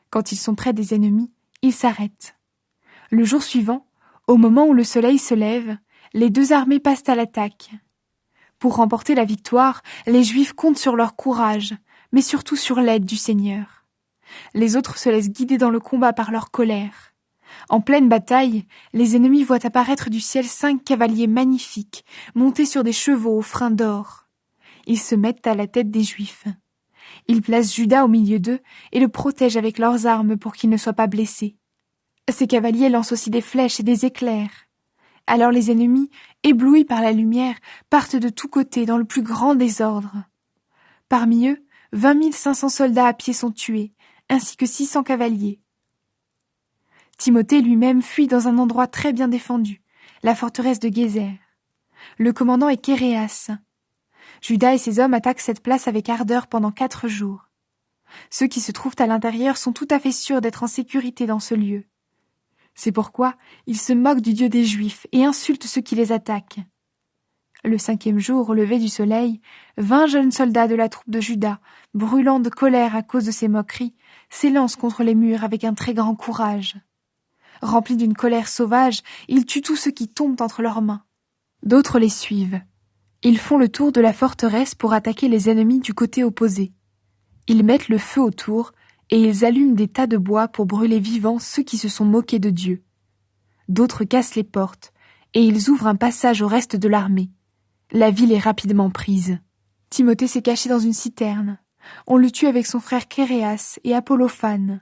Quand ils sont près des ennemis, ils s'arrêtent. Le jour suivant, au moment où le soleil se lève, les 2 armées passent à l'attaque. Pour remporter la victoire, les Juifs comptent sur leur courage, mais surtout sur l'aide du Seigneur. Les autres se laissent guider dans le combat par leur colère. En pleine bataille, les ennemis voient apparaître du ciel 5 cavaliers magnifiques, montés sur des chevaux aux freins d'or. Ils se mettent à la tête des Juifs. Ils placent Juda au milieu d'eux et le protègent avec leurs armes pour qu'il ne soit pas blessé. Ces cavaliers lancent aussi des flèches et des éclairs. Alors les ennemis, éblouis par la lumière, partent de tous côtés dans le plus grand désordre. Parmi eux, 20 500 soldats à pied sont tués, ainsi que 600 cavaliers. Timothée lui-même fuit dans un endroit très bien défendu, la forteresse de Gézer. Le commandant est Kéréas. Juda et ses hommes attaquent cette place avec ardeur pendant 4 jours. Ceux qui se trouvent à l'intérieur sont tout à fait sûrs d'être en sécurité dans ce lieu. C'est pourquoi ils se moquent du Dieu des Juifs et insultent ceux qui les attaquent. Le 5e jour, au lever du soleil, 20 jeunes soldats de la troupe de Juda, brûlant de colère à cause de ces moqueries, s'élancent contre les murs avec un très grand courage. Remplis d'une colère sauvage, ils tuent tous ceux qui tombent entre leurs mains. D'autres les suivent. Ils font le tour de la forteresse pour attaquer les ennemis du côté opposé. Ils mettent le feu autour et ils allument des tas de bois pour brûler vivants ceux qui se sont moqués de Dieu. D'autres cassent les portes et ils ouvrent un passage au reste de l'armée. La ville est rapidement prise. Timothée s'est caché dans une citerne. On le tue avec son frère Kéréas et Apollophane.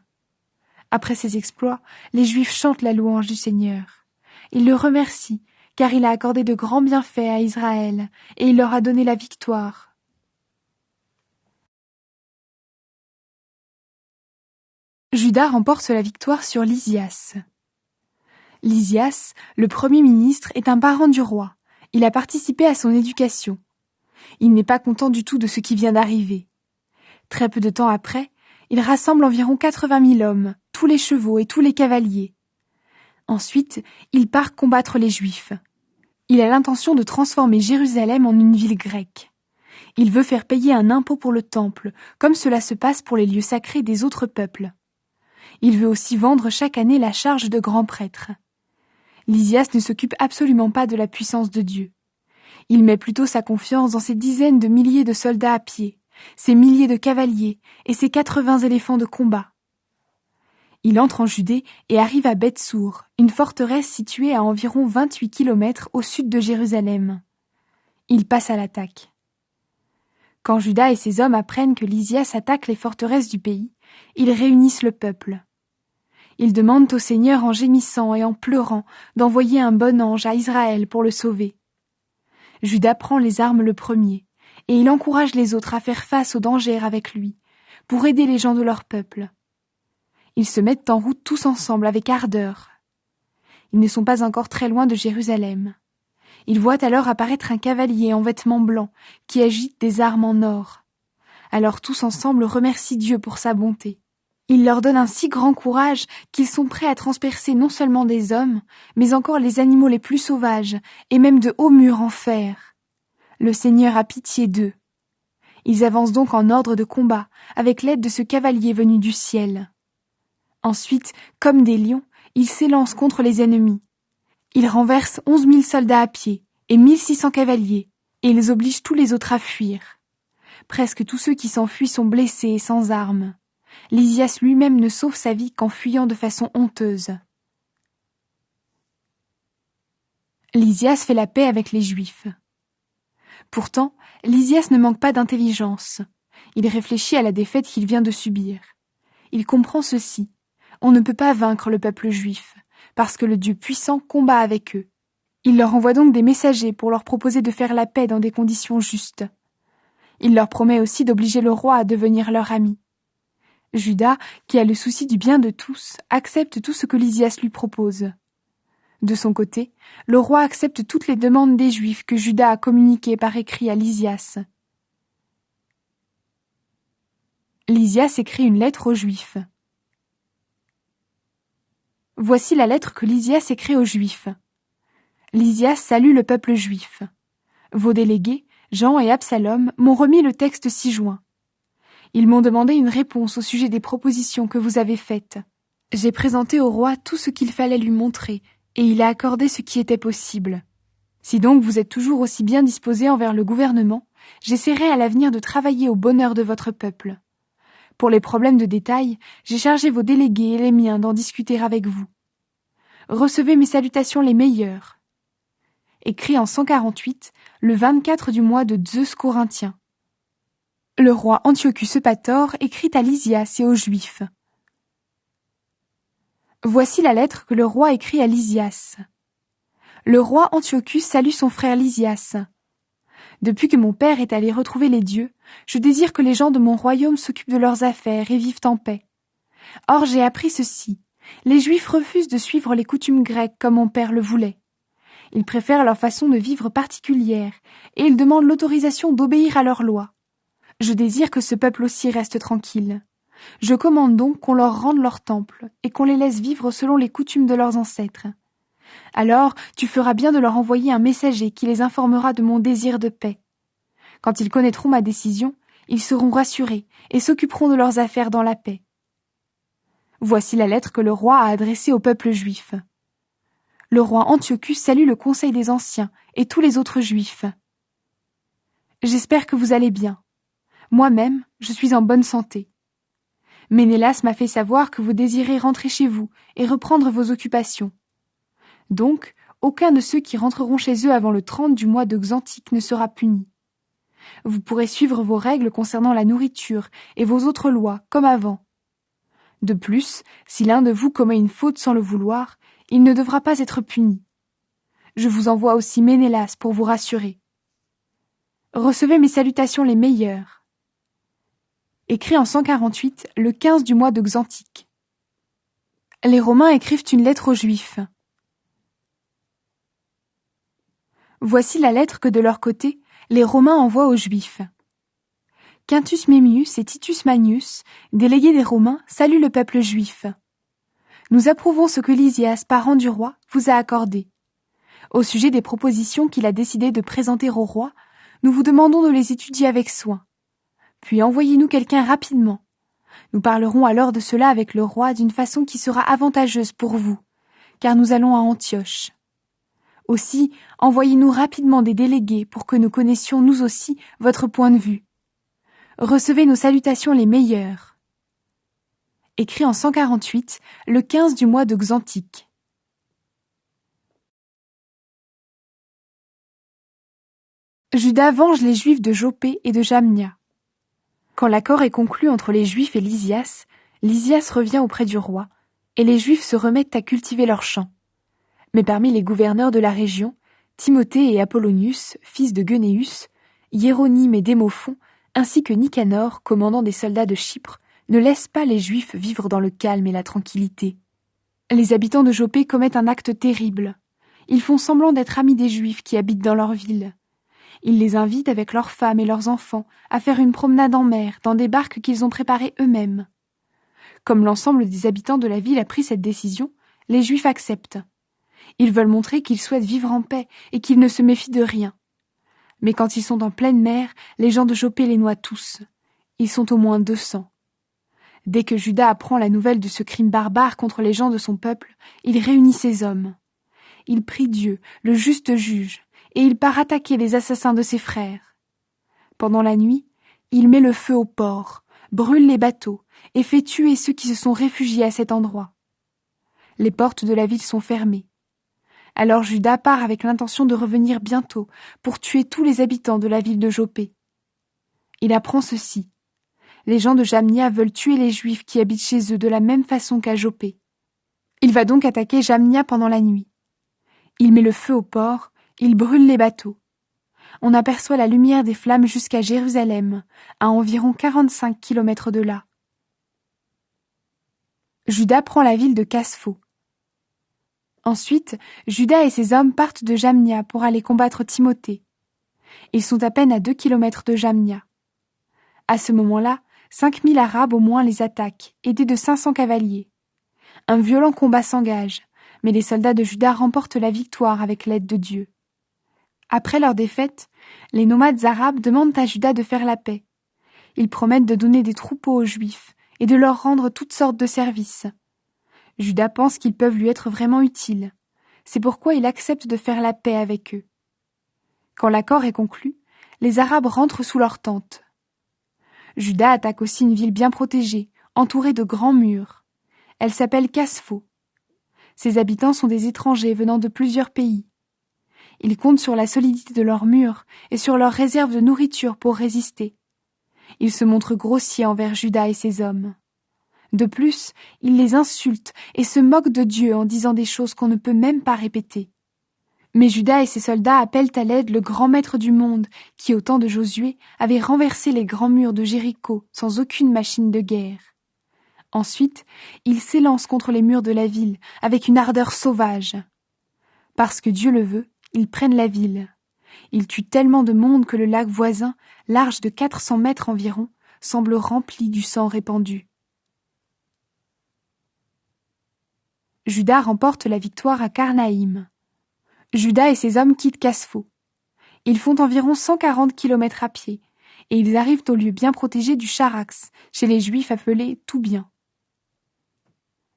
Après ces exploits, les Juifs chantent la louange du Seigneur. Ils le remercient, car il a accordé de grands bienfaits à Israël, et il leur a donné la victoire. Juda remporte la victoire sur Lysias. Lysias, le premier ministre, est un parent du roi. Il a participé à son éducation. Il n'est pas content du tout de ce qui vient d'arriver. Très peu de temps après, il rassemble environ 80 000 hommes, tous les chevaux et tous les cavaliers. Ensuite, il part combattre les Juifs. Il a l'intention de transformer Jérusalem en une ville grecque. Il veut faire payer un impôt pour le temple, comme cela se passe pour les lieux sacrés des autres peuples. Il veut aussi vendre chaque année la charge de grand prêtre. Lysias ne s'occupe absolument pas de la puissance de Dieu. Il met plutôt sa confiance dans ses dizaines de milliers de soldats à pied, ses milliers de cavaliers et ses 80 éléphants de combat. Il entre en Judée et arrive à Beth-Sour, une forteresse située à environ 28 kilomètres au sud de Jérusalem. Il passe à l'attaque. Quand Juda et ses hommes apprennent que Lysias attaque les forteresses du pays, ils réunissent le peuple. Ils demandent au Seigneur en gémissant et en pleurant d'envoyer un bon ange à Israël pour le sauver. Juda prend les armes le premier, et il encourage les autres à faire face au danger avec lui, pour aider les gens de leur peuple. Ils se mettent en route tous ensemble avec ardeur. Ils ne sont pas encore très loin de Jérusalem. Ils voient alors apparaître un cavalier en vêtements blancs qui agite des armes en or. Alors tous ensemble remercient Dieu pour sa bonté. Il leur donne un si grand courage qu'ils sont prêts à transpercer non seulement des hommes, mais encore les animaux les plus sauvages, et même de hauts murs en fer. Le Seigneur a pitié d'eux. Ils avancent donc en ordre de combat, avec l'aide de ce cavalier venu du ciel. Ensuite, comme des lions, ils s'élancent contre les ennemis. Ils renversent 11 000 soldats à pied et 1600 cavaliers, et ils obligent tous les autres à fuir. Presque tous ceux qui s'enfuient sont blessés et sans armes. Lysias lui-même ne sauve sa vie qu'en fuyant de façon honteuse. Lysias fait la paix avec les Juifs. Pourtant, Lysias ne manque pas d'intelligence. Il réfléchit à la défaite qu'il vient de subir. Il comprend ceci. On ne peut pas vaincre le peuple juif, parce que le Dieu puissant combat avec eux. Il leur envoie donc des messagers pour leur proposer de faire la paix dans des conditions justes. Il leur promet aussi d'obliger le roi à devenir leur ami. Juda, qui a le souci du bien de tous, accepte tout ce que Lysias lui propose. De son côté, le roi accepte toutes les demandes des Juifs que Juda a communiquées par écrit à Lysias. Lysias écrit une lettre aux Juifs. Voici la lettre que Lysias écrit aux Juifs. Lysias salue le peuple juif. Vos délégués, Jean et Absalom, m'ont remis le texte ci-joint. Ils m'ont demandé une réponse au sujet des propositions que vous avez faites. J'ai présenté au roi tout ce qu'il fallait lui montrer, et il a accordé ce qui était possible. Si donc vous êtes toujours aussi bien disposés envers le gouvernement, j'essaierai à l'avenir de travailler au bonheur de votre peuple. Pour les problèmes de détail, j'ai chargé vos délégués et les miens d'en discuter avec vous. Recevez mes salutations les meilleures. Écrit en 148, le 24 du mois de Zeus Corinthien. Le roi Antiochus Eupator écrit à Lysias et aux Juifs. Voici la lettre que le roi écrit à Lysias. Le roi Antiochus salue son frère Lysias. Depuis que mon père est allé retrouver les dieux, je désire que les gens de mon royaume s'occupent de leurs affaires et vivent en paix. Or j'ai appris ceci. Les Juifs refusent de suivre les coutumes grecques comme mon père le voulait. Ils préfèrent leur façon de vivre particulière et ils demandent l'autorisation d'obéir à leurs lois. Je désire que ce peuple aussi reste tranquille. Je commande donc qu'on leur rende leur temple et qu'on les laisse vivre selon les coutumes de leurs ancêtres. Alors, tu feras bien de leur envoyer un messager qui les informera de mon désir de paix. Quand ils connaîtront ma décision, ils seront rassurés et s'occuperont de leurs affaires dans la paix. Voici la lettre que le roi a adressée au peuple juif. Le roi Antiochus salue le conseil des anciens et tous les autres juifs. J'espère que vous allez bien. Moi-même, je suis en bonne santé. Ménélas m'a fait savoir que vous désirez rentrer chez vous et reprendre vos occupations. Donc, aucun de ceux qui rentreront chez eux avant le 30 du mois de Xantique ne sera puni. Vous pourrez suivre vos règles concernant la nourriture et vos autres lois, comme avant. De plus, si l'un de vous commet une faute sans le vouloir, il ne devra pas être puni. Je vous envoie aussi Ménélas pour vous rassurer. Recevez mes salutations les meilleures. Écrit en 148, le 15 du mois de Xantique. Les Romains écrivent une lettre aux Juifs. Voici la lettre que de leur côté, les Romains envoient aux Juifs. Quintus Memmius et Titus Manius, délégués des Romains, saluent le peuple juif. Nous approuvons ce que Lysias, parent du roi, vous a accordé. Au sujet des propositions qu'il a décidé de présenter au roi, nous vous demandons de les étudier avec soin. Puis envoyez-nous quelqu'un rapidement. Nous parlerons alors de cela avec le roi d'une façon qui sera avantageuse pour vous, car nous allons à Antioche. Aussi, envoyez-nous rapidement des délégués pour que nous connaissions nous aussi votre point de vue. Recevez nos salutations les meilleures. Écrit en 148, le 15 du mois de Xantique. Juda venge les Juifs de Jopé et de Jamnia. Quand l'accord est conclu entre les Juifs et Lysias, Lysias revient auprès du roi, et les Juifs se remettent à cultiver leurs champs. Mais parmi les gouverneurs de la région, Timothée et Apollonius, fils de Gunéus, Hiéronyme et Démophon, ainsi que Nicanor, commandant des soldats de Chypre, ne laissent pas les Juifs vivre dans le calme et la tranquillité. Les habitants de Jopé commettent un acte terrible. Ils font semblant d'être amis des Juifs qui habitent dans leur ville. Ils les invitent avec leurs femmes et leurs enfants à faire une promenade en mer dans des barques qu'ils ont préparées eux-mêmes. Comme l'ensemble des habitants de la ville a pris cette décision, les Juifs acceptent. Ils veulent montrer qu'ils souhaitent vivre en paix et qu'ils ne se méfient de rien. Mais quand ils sont en pleine mer, les gens de Jopé les noient tous. Ils sont au moins 200. Dès que Juda apprend la nouvelle de ce crime barbare contre les gens de son peuple, il réunit ses hommes. Il prie Dieu, le juste juge, et il part attaquer les assassins de ses frères. Pendant la nuit, il met le feu aux ports, brûle les bateaux et fait tuer ceux qui se sont réfugiés à cet endroit. Les portes de la ville sont fermées. Alors Juda part avec l'intention de revenir bientôt pour tuer tous les habitants de la ville de Jopé. Il apprend ceci. Les gens de Jamnia veulent tuer les Juifs qui habitent chez eux de la même façon qu'à Jopé. Il va donc attaquer Jamnia pendant la nuit. Il met le feu au port, il brûle les bateaux. On aperçoit la lumière des flammes jusqu'à Jérusalem, à environ 45 kilomètres de là. Juda prend la ville de Caspho. Ensuite, Juda et ses hommes partent de Jamnia pour aller combattre Timothée. Ils sont à peine à 2 kilomètres de Jamnia. À ce moment-là, 5000 Arabes au moins les attaquent, aidés de 500 cavaliers. Un violent combat s'engage, mais les soldats de Juda remportent la victoire avec l'aide de Dieu. Après leur défaite, les nomades arabes demandent à Juda de faire la paix. Ils promettent de donner des troupeaux aux Juifs et de leur rendre toutes sortes de services. Juda pense qu'ils peuvent lui être vraiment utiles. C'est pourquoi il accepte de faire la paix avec eux. Quand l'accord est conclu, les Arabes rentrent sous leurs tentes. Juda attaque aussi une ville bien protégée, entourée de grands murs. Elle s'appelle Caspho. Ses habitants sont des étrangers venant de plusieurs pays. Ils comptent sur la solidité de leurs murs et sur leurs réserves de nourriture pour résister. Ils se montrent grossiers envers Juda et ses hommes. De plus, ils les insultent et se moquent de Dieu en disant des choses qu'on ne peut même pas répéter. Mais Juda et ses soldats appellent à l'aide le grand maître du monde qui, au temps de Josué, avait renversé les grands murs de Jéricho sans aucune machine de guerre. Ensuite, ils s'élancent contre les murs de la ville avec une ardeur sauvage. Parce que Dieu le veut, ils prennent la ville. Ils tuent tellement de monde que le lac voisin, large de 400 mètres environ, semble rempli du sang répandu. Juda remporte la victoire à Karnaïm. Juda et ses hommes quittent Caspho. Ils font environ 140 kilomètres à pied, et ils arrivent au lieu bien protégé du Charax, chez les Juifs appelés Toubien.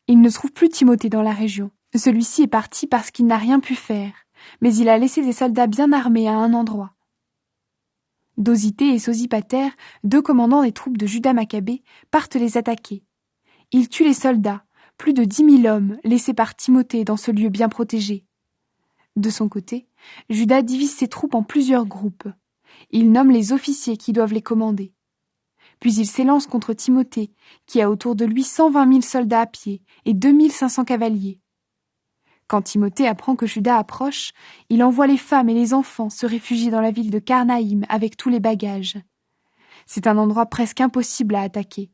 Ils ne trouvent plus Timothée dans la région. Celui-ci est parti parce qu'il n'a rien pu faire, mais il a laissé des soldats bien armés à un endroit. Dosithée et Sosipater, 2 commandants des troupes de Juda Maccabée, partent les attaquer. Ils tuent les soldats, plus de 10 000 hommes laissés par Timothée dans ce lieu bien protégé. De son côté, Juda divise ses troupes en plusieurs groupes. Il nomme les officiers qui doivent les commander. Puis il s'élance contre Timothée, qui a autour de lui 120 000 soldats à pied et 2 500 cavaliers. Quand Timothée apprend que Juda approche, il envoie les femmes et les enfants se réfugier dans la ville de Karnaïm avec tous les bagages. C'est un endroit presque impossible à attaquer.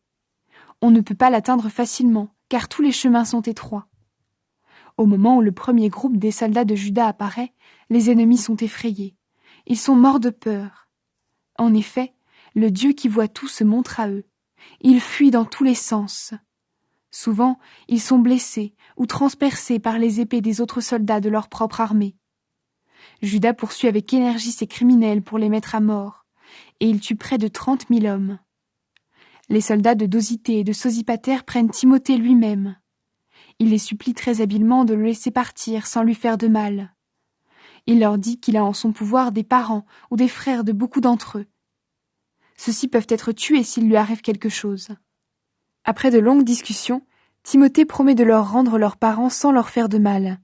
On ne peut pas l'atteindre facilement, car tous les chemins sont étroits. Au moment où le premier groupe des soldats de Juda apparaît, les ennemis sont effrayés. Ils sont morts de peur. En effet, le Dieu qui voit tout se montre à eux. Ils fuient dans tous les sens. Souvent, ils sont blessés ou transpercés par les épées des autres soldats de leur propre armée. Juda poursuit avec énergie ces criminels pour les mettre à mort, et il tue près de 30 000 hommes. Les soldats de Dosithée et de Sosipater prennent Timothée lui-même. Il les supplie très habilement de le laisser partir sans lui faire de mal. Il leur dit qu'il a en son pouvoir des parents ou des frères de beaucoup d'entre eux. Ceux-ci peuvent être tués s'il lui arrive quelque chose. Après de longues discussions, Timothée promet de leur rendre leurs parents sans leur faire de mal.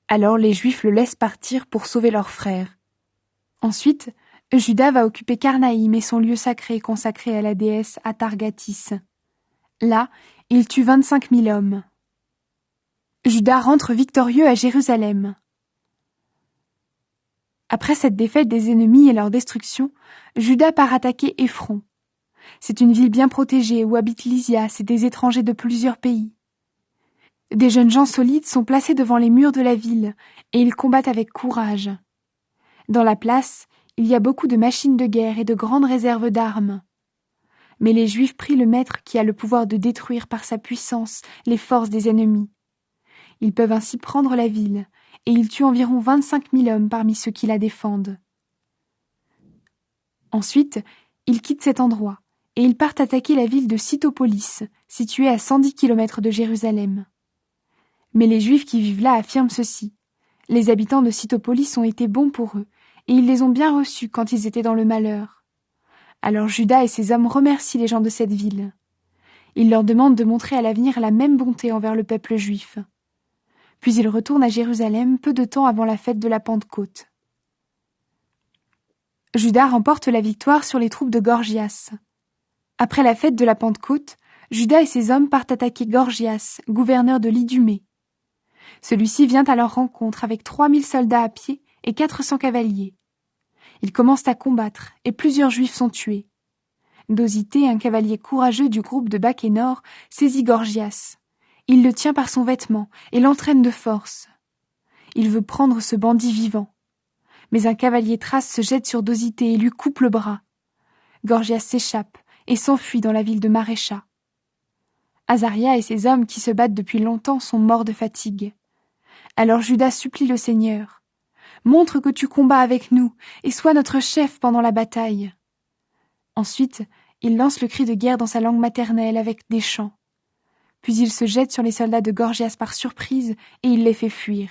Alors les Juifs le laissent partir pour sauver leurs frères. Ensuite, Juda va occuper Carnaïm et son lieu sacré consacré à la déesse Atargatis. Là, il tue 25 000 hommes. Juda rentre victorieux à Jérusalem. Après cette défaite des ennemis et leur destruction, Juda part attaquer Éphron. C'est une ville bien protégée où habitent Lysias et des étrangers de plusieurs pays. Des jeunes gens solides sont placés devant les murs de la ville et ils combattent avec courage. Dans la place, il y a beaucoup de machines de guerre et de grandes réserves d'armes. Mais les Juifs prient le Maître qui a le pouvoir de détruire par sa puissance les forces des ennemis. Ils peuvent ainsi prendre la ville et ils tuent environ 25 000 hommes parmi ceux qui la défendent. Ensuite, ils quittent cet endroit et ils partent attaquer la ville de Sitopolis, située à 110 km de Jérusalem. Mais les Juifs qui vivent là affirment ceci. Les habitants de Sitopolis ont été bons pour eux, et ils les ont bien reçus quand ils étaient dans le malheur. Alors Juda et ses hommes remercient les gens de cette ville. Ils leur demandent de montrer à l'avenir la même bonté envers le peuple juif. Puis ils retournent à Jérusalem peu de temps avant la fête de la Pentecôte. Juda remporte la victoire sur les troupes de Gorgias. Après la fête de la Pentecôte, Juda et ses hommes partent attaquer Gorgias, gouverneur de l'Idumée. Celui-ci vient à leur rencontre avec 3000 soldats à pied et 400 cavaliers. Ils commencent à combattre et plusieurs Juifs sont tués. Dosithée, un cavalier courageux du groupe de Bakénor, saisit Gorgias. Il le tient par son vêtement et l'entraîne de force. Il veut prendre ce bandit vivant. Mais un cavalier thrace se jette sur Dosithée et lui coupe le bras. Gorgias s'échappe et s'enfuit dans la ville de Marécha. Azaria et ses hommes qui se battent depuis longtemps sont morts de fatigue. Alors Juda supplie le Seigneur. « Montre que tu combats avec nous et sois notre chef pendant la bataille. » Ensuite, il lance le cri de guerre dans sa langue maternelle avec des chants. Puis il se jette sur les soldats de Gorgias par surprise et il les fait fuir.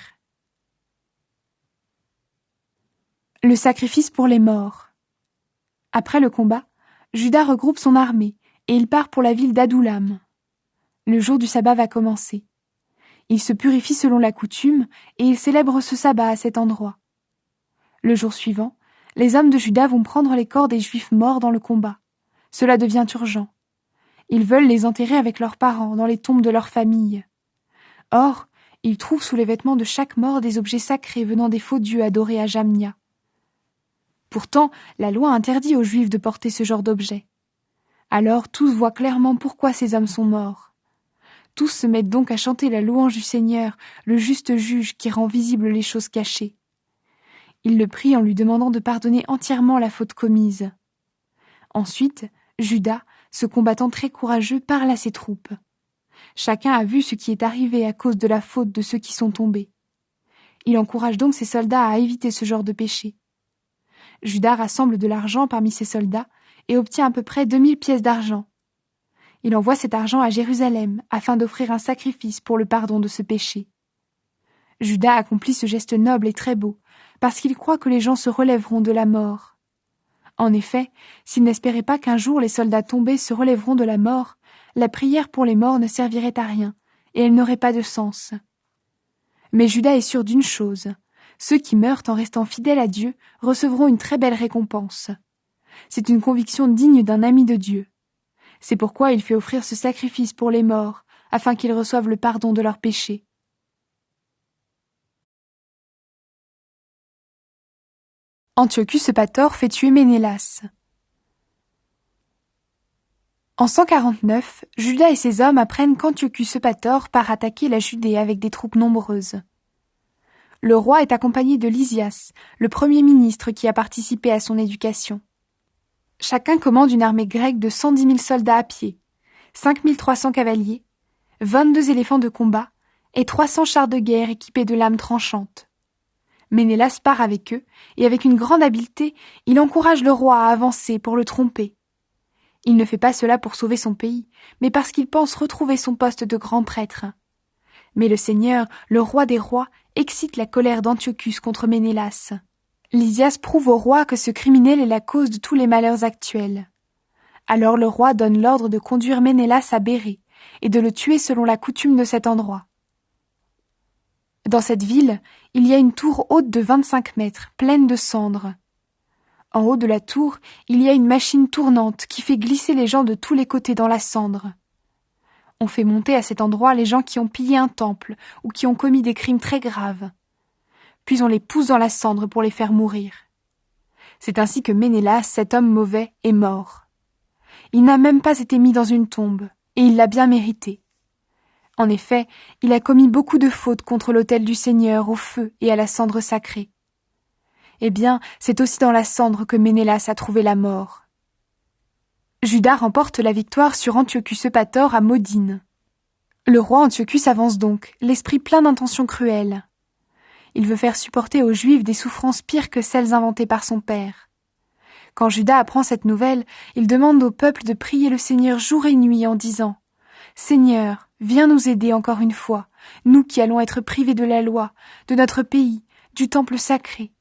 Le sacrifice pour les morts. Après le combat, Juda regroupe son armée et il part pour la ville d'Adoulam. Le jour du sabbat va commencer. Il se purifie selon la coutume et il célèbre ce sabbat à cet endroit. Le jour suivant, les hommes de Juda vont prendre les corps des Juifs morts dans le combat. Cela devient urgent. Ils veulent les enterrer avec leurs parents dans les tombes de leur famille. Or, ils trouvent sous les vêtements de chaque mort des objets sacrés venant des faux dieux adorés à Jamnia. Pourtant, la loi interdit aux Juifs de porter ce genre d'objets. Alors tous voient clairement pourquoi ces hommes sont morts. Tous se mettent donc à chanter la louange du Seigneur, le juste juge qui rend visibles les choses cachées. Ils le prient en lui demandant de pardonner entièrement la faute commise. Ensuite, Juda, ce combattant très courageux, parle à ses troupes. Chacun a vu ce qui est arrivé à cause de la faute de ceux qui sont tombés. Il encourage donc ses soldats à éviter ce genre de péché. Juda rassemble de l'argent parmi ses soldats et obtient à peu près 2000 pièces d'argent. Il envoie cet argent à Jérusalem afin d'offrir un sacrifice pour le pardon de ce péché. Juda accomplit ce geste noble et très beau, parce qu'il croit que les gens se relèveront de la mort. En effet, s'il n'espérait pas qu'un jour les soldats tombés se relèveront de la mort, la prière pour les morts ne servirait à rien, et elle n'aurait pas de sens. Mais Juda est sûr d'une chose, ceux qui meurent en restant fidèles à Dieu recevront une très belle récompense. C'est une conviction digne d'un ami de Dieu. C'est pourquoi il fait offrir ce sacrifice pour les morts, afin qu'ils reçoivent le pardon de leurs péchés. Antiochus Eupator fait tuer Ménélas. En 149, Juda et ses hommes apprennent qu'Antiochus Eupator part attaquer la Judée avec des troupes nombreuses. Le roi est accompagné de Lysias, le premier ministre qui a participé à son éducation. Chacun commande une armée grecque de 110 000 soldats à pied, 5 300 cavaliers, 22 éléphants de combat et 300 chars de guerre équipés de lames tranchantes. Ménélas part avec eux, et avec une grande habileté, il encourage le roi à avancer pour le tromper. Il ne fait pas cela pour sauver son pays, mais parce qu'il pense retrouver son poste de grand prêtre. Mais le Seigneur, le roi des rois, excite la colère d'Antiochus contre Ménélas. Lysias prouve au roi que ce criminel est la cause de tous les malheurs actuels. Alors le roi donne l'ordre de conduire Ménélas à Bérée et de le tuer selon la coutume de cet endroit. Dans cette ville, il y a une tour haute de 25 mètres, pleine de cendres. En haut de la tour, il y a une machine tournante qui fait glisser les gens de tous les côtés dans la cendre. On fait monter à cet endroit les gens qui ont pillé un temple ou qui ont commis des crimes très graves. Puis on les pousse dans la cendre pour les faire mourir. C'est ainsi que Ménélas, cet homme mauvais, est mort. Il n'a même pas été mis dans une tombe, et il l'a bien mérité. En effet, il a commis beaucoup de fautes contre l'autel du Seigneur au feu et à la cendre sacrée. Eh bien, c'est aussi dans la cendre que Ménélas a trouvé la mort. Juda remporte la victoire sur Antiochus Eupator à Modine. Le roi Antiochus avance donc, l'esprit plein d'intentions cruelles. Il veut faire supporter aux Juifs des souffrances pires que celles inventées par son père. Quand Juda apprend cette nouvelle, il demande au peuple de prier le Seigneur jour et nuit en disant « Seigneur, viens nous aider encore une fois, nous qui allons être privés de la loi, de notre pays, du temple sacré.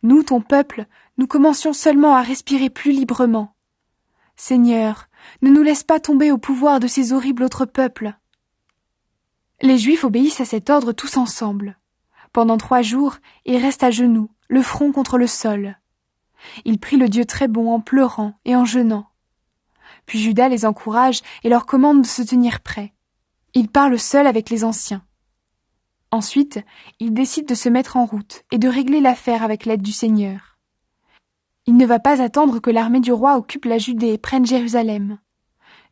Nous, ton peuple, nous commencions seulement à respirer plus librement. Seigneur, ne nous laisse pas tomber au pouvoir de ces horribles autres peuples. » Les Juifs obéissent à cet ordre tous ensemble. Pendant 3 jours, ils restent à genoux, le front contre le sol. Ils prient le Dieu très bon en pleurant et en jeûnant. Puis Juda les encourage et leur commande de se tenir prêts. Il parle seul avec les anciens. Ensuite, il décide de se mettre en route et de régler l'affaire avec l'aide du Seigneur. Il ne va pas attendre que l'armée du roi occupe la Judée et prenne Jérusalem.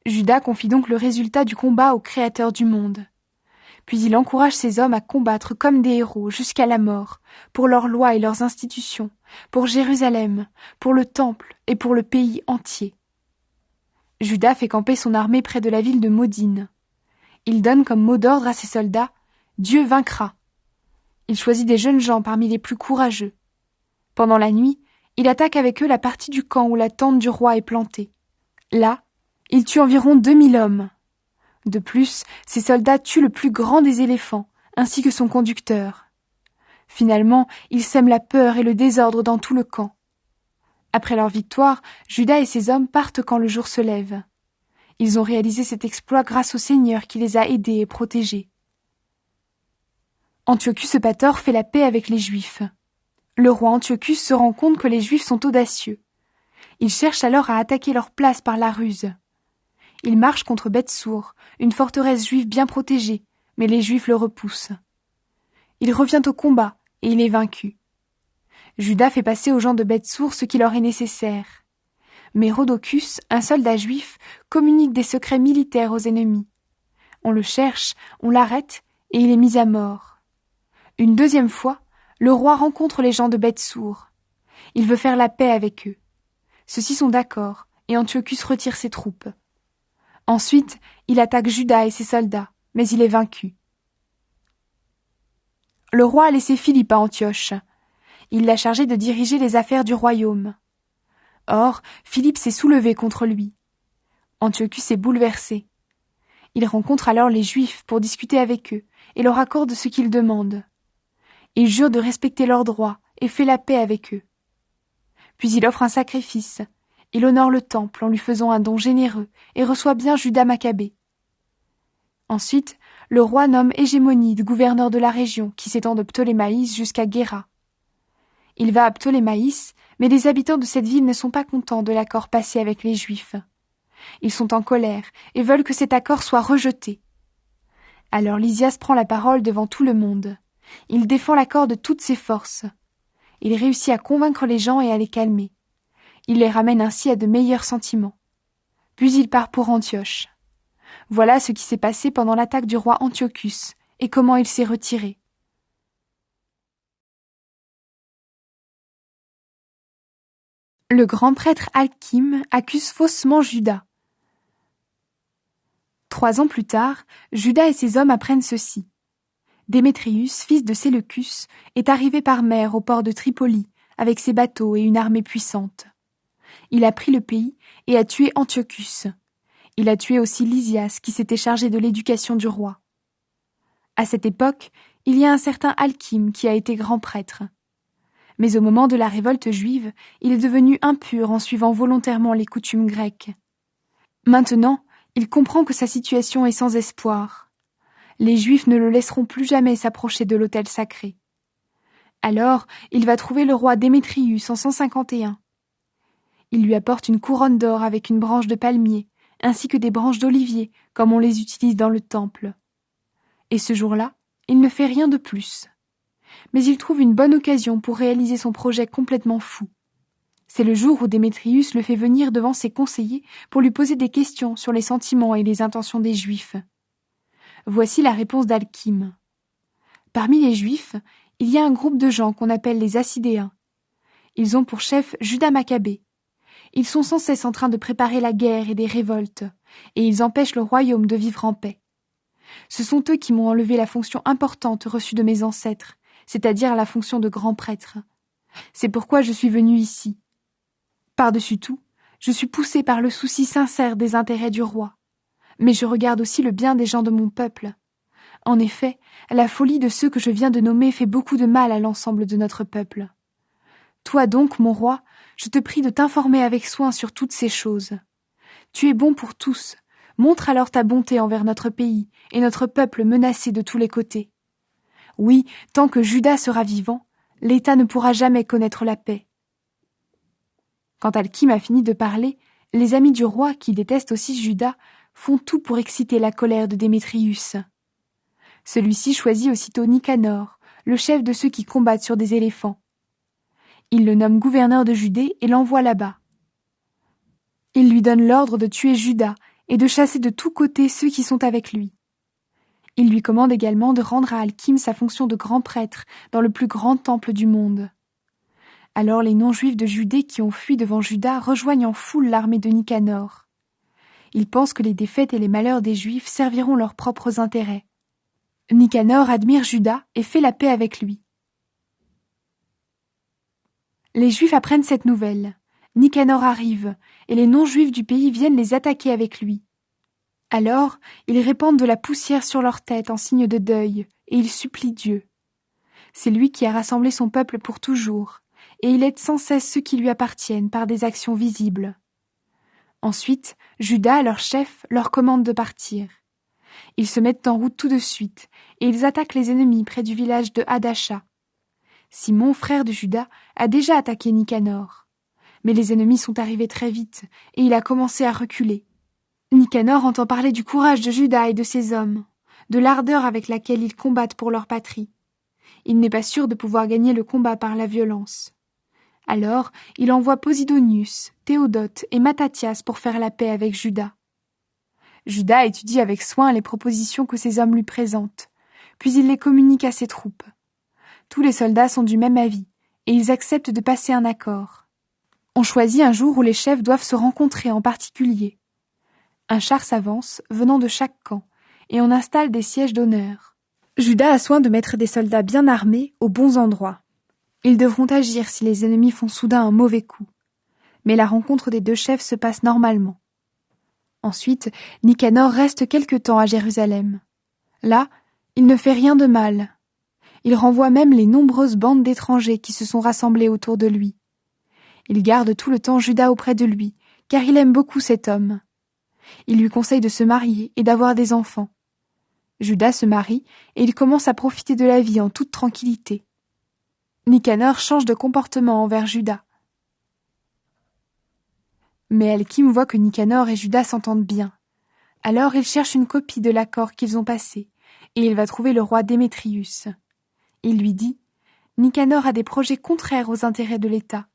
Juda confie donc le résultat du combat au Créateur du monde. Puis il encourage ses hommes à combattre comme des héros jusqu'à la mort, pour leurs lois et leurs institutions, pour Jérusalem, pour le temple et pour le pays entier. Juda fait camper son armée près de la ville de Modine. Il donne comme mot d'ordre à ses soldats « Dieu vaincra ». Il choisit des jeunes gens parmi les plus courageux. Pendant la nuit, il attaque avec eux la partie du camp où la tente du roi est plantée. Là, il tue environ 2000 hommes. De plus, ses soldats tuent le plus grand des éléphants, ainsi que son conducteur. Finalement, ils sèment la peur et le désordre dans tout le camp. Après leur victoire, Juda et ses hommes partent quand le jour se lève. Ils ont réalisé cet exploit grâce au Seigneur qui les a aidés et protégés. Antiochus Eupator fait la paix avec les Juifs. Le roi Antiochus se rend compte que les Juifs sont audacieux. Il cherche alors à attaquer leur place par la ruse. Il marche contre Bethsour, une forteresse juive bien protégée, mais les Juifs le repoussent. Il revient au combat et il est vaincu. Juda fait passer aux gens de Bethsour ce qui leur est nécessaire. Mais Rhodocus, un soldat juif, communique des secrets militaires aux ennemis. On le cherche, on l'arrête et il est mis à mort. Une deuxième fois, le roi rencontre les gens de Bethsour. Il veut faire la paix avec eux. Ceux-ci sont d'accord et Antiochus retire ses troupes. Ensuite, il attaque Juda et ses soldats, mais il est vaincu. Le roi a laissé Philippe à Antioche. Il l'a chargé de diriger les affaires du royaume. Or, Philippe s'est soulevé contre lui. Antiochus est bouleversé. Il rencontre alors les Juifs pour discuter avec eux et leur accorde ce qu'ils demandent. Il jure de respecter leurs droits et fait la paix avec eux. Puis il offre un sacrifice. Il honore le temple en lui faisant un don généreux et reçoit bien Juda Maccabée. Ensuite, le roi nomme Hégémonide gouverneur de la région qui s'étend de Ptolémaïs jusqu'à Guéra. Il va à Ptolémaïs, mais les habitants de cette ville ne sont pas contents de l'accord passé avec les Juifs. Ils sont en colère et veulent que cet accord soit rejeté. Alors Lysias prend la parole devant tout le monde. Il défend l'accord de toutes ses forces. Il réussit à convaincre les gens et à les calmer. Il les ramène ainsi à de meilleurs sentiments. Puis il part pour Antioche. Voilà ce qui s'est passé pendant l'attaque du roi Antiochus et comment il s'est retiré. Le grand prêtre Alchim accuse faussement Juda. 3 ans plus tard, Juda et ses hommes apprennent ceci. Démétrius, fils de Séleucus, est arrivé par mer au port de Tripoli, avec ses bateaux et une armée puissante. Il a pris le pays et a tué Antiochus. Il a tué aussi Lysias, qui s'était chargé de l'éducation du roi. À cette époque, il y a un certain Alkime qui a été grand prêtre. Mais au moment de la révolte juive, il est devenu impur en suivant volontairement les coutumes grecques. Maintenant, il comprend que sa situation est sans espoir. Les Juifs ne le laisseront plus jamais s'approcher de l'autel sacré. Alors, il va trouver le roi Démétrius en 151. Il lui apporte une couronne d'or avec une branche de palmier, ainsi que des branches d'olivier, comme on les utilise dans le temple. Et ce jour-là, il ne fait rien de plus. Mais il trouve une bonne occasion pour réaliser son projet complètement fou. C'est le jour où Démétrius le fait venir devant ses conseillers pour lui poser des questions sur les sentiments et les intentions des Juifs. Voici la réponse d'Alkime. Parmi les Juifs, il y a un groupe de gens qu'on appelle les Assidéens. Ils ont pour chef Juda Maccabée. Ils sont sans cesse en train de préparer la guerre et des révoltes, et ils empêchent le royaume de vivre en paix. Ce sont eux qui m'ont enlevé la fonction importante reçue de mes ancêtres, c'est-à-dire la fonction de grand prêtre. C'est pourquoi je suis venu ici. Par-dessus tout, je suis poussé par le souci sincère des intérêts du roi. Mais je regarde aussi le bien des gens de mon peuple. En effet, la folie de ceux que je viens de nommer fait beaucoup de mal à l'ensemble de notre peuple. Toi donc, mon roi, je te prie de t'informer avec soin sur toutes ces choses. Tu es bon pour tous. Montre alors ta bonté envers notre pays et notre peuple menacé de tous les côtés. Oui, tant que Juda sera vivant, l'État ne pourra jamais connaître la paix. Quand Alkime a fini de parler, les amis du roi, qui détestent aussi Juda, font tout pour exciter la colère de Démétrius. Celui-ci choisit aussitôt Nicanor, le chef de ceux qui combattent sur des éléphants. Il le nomme gouverneur de Judée et l'envoie là-bas. Il lui donne l'ordre de tuer Juda et de chasser de tous côtés ceux qui sont avec lui. Il lui commande également de rendre à Alkime sa fonction de grand prêtre dans le plus grand temple du monde. Alors les non-juifs de Judée qui ont fui devant Juda rejoignent en foule l'armée de Nicanor. Ils pensent que les défaites et les malheurs des Juifs serviront leurs propres intérêts. Nicanor admire Juda et fait la paix avec lui. Les Juifs apprennent cette nouvelle. Nicanor arrive, et les non-juifs du pays viennent les attaquer avec lui. Alors, ils répandent de la poussière sur leur tête en signe de deuil, et ils supplient Dieu. C'est lui qui a rassemblé son peuple pour toujours, et il aide sans cesse ceux qui lui appartiennent par des actions visibles. Ensuite, Juda, leur chef, leur commande de partir. Ils se mettent en route tout de suite, et ils attaquent les ennemis près du village de Hadasha. Simon, frère de Juda, a déjà attaqué Nicanor. Mais les ennemis sont arrivés très vite, et il a commencé à reculer. Nicanor entend parler du courage de Juda et de ses hommes, de l'ardeur avec laquelle ils combattent pour leur patrie. Il n'est pas sûr de pouvoir gagner le combat par la violence. Alors, il envoie Posidonius, Théodote et Mattathias pour faire la paix avec Juda. Juda étudie avec soin les propositions que ses hommes lui présentent, puis il les communique à ses troupes. Tous les soldats sont du même avis, et ils acceptent de passer un accord. On choisit un jour où les chefs doivent se rencontrer en particulier. Un char s'avance, venant de chaque camp, et on installe des sièges d'honneur. Juda a soin de mettre des soldats bien armés aux bons endroits. Ils devront agir si les ennemis font soudain un mauvais coup. Mais la rencontre des deux chefs se passe normalement. Ensuite, Nicanor reste quelque temps à Jérusalem. Là, il ne fait rien de mal. Il renvoie même les nombreuses bandes d'étrangers qui se sont rassemblées autour de lui. Il garde tout le temps Juda auprès de lui, car il aime beaucoup cet homme. Il lui conseille de se marier et d'avoir des enfants. Juda se marie et il commence à profiter de la vie en toute tranquillité. Nicanor change de comportement envers Juda. Mais Alkime voit que Nicanor et Juda s'entendent bien. Alors il cherche une copie de l'accord qu'ils ont passé, et il va trouver le roi Démétrius. Il lui dit « Nicanor a des projets contraires aux intérêts de l'État.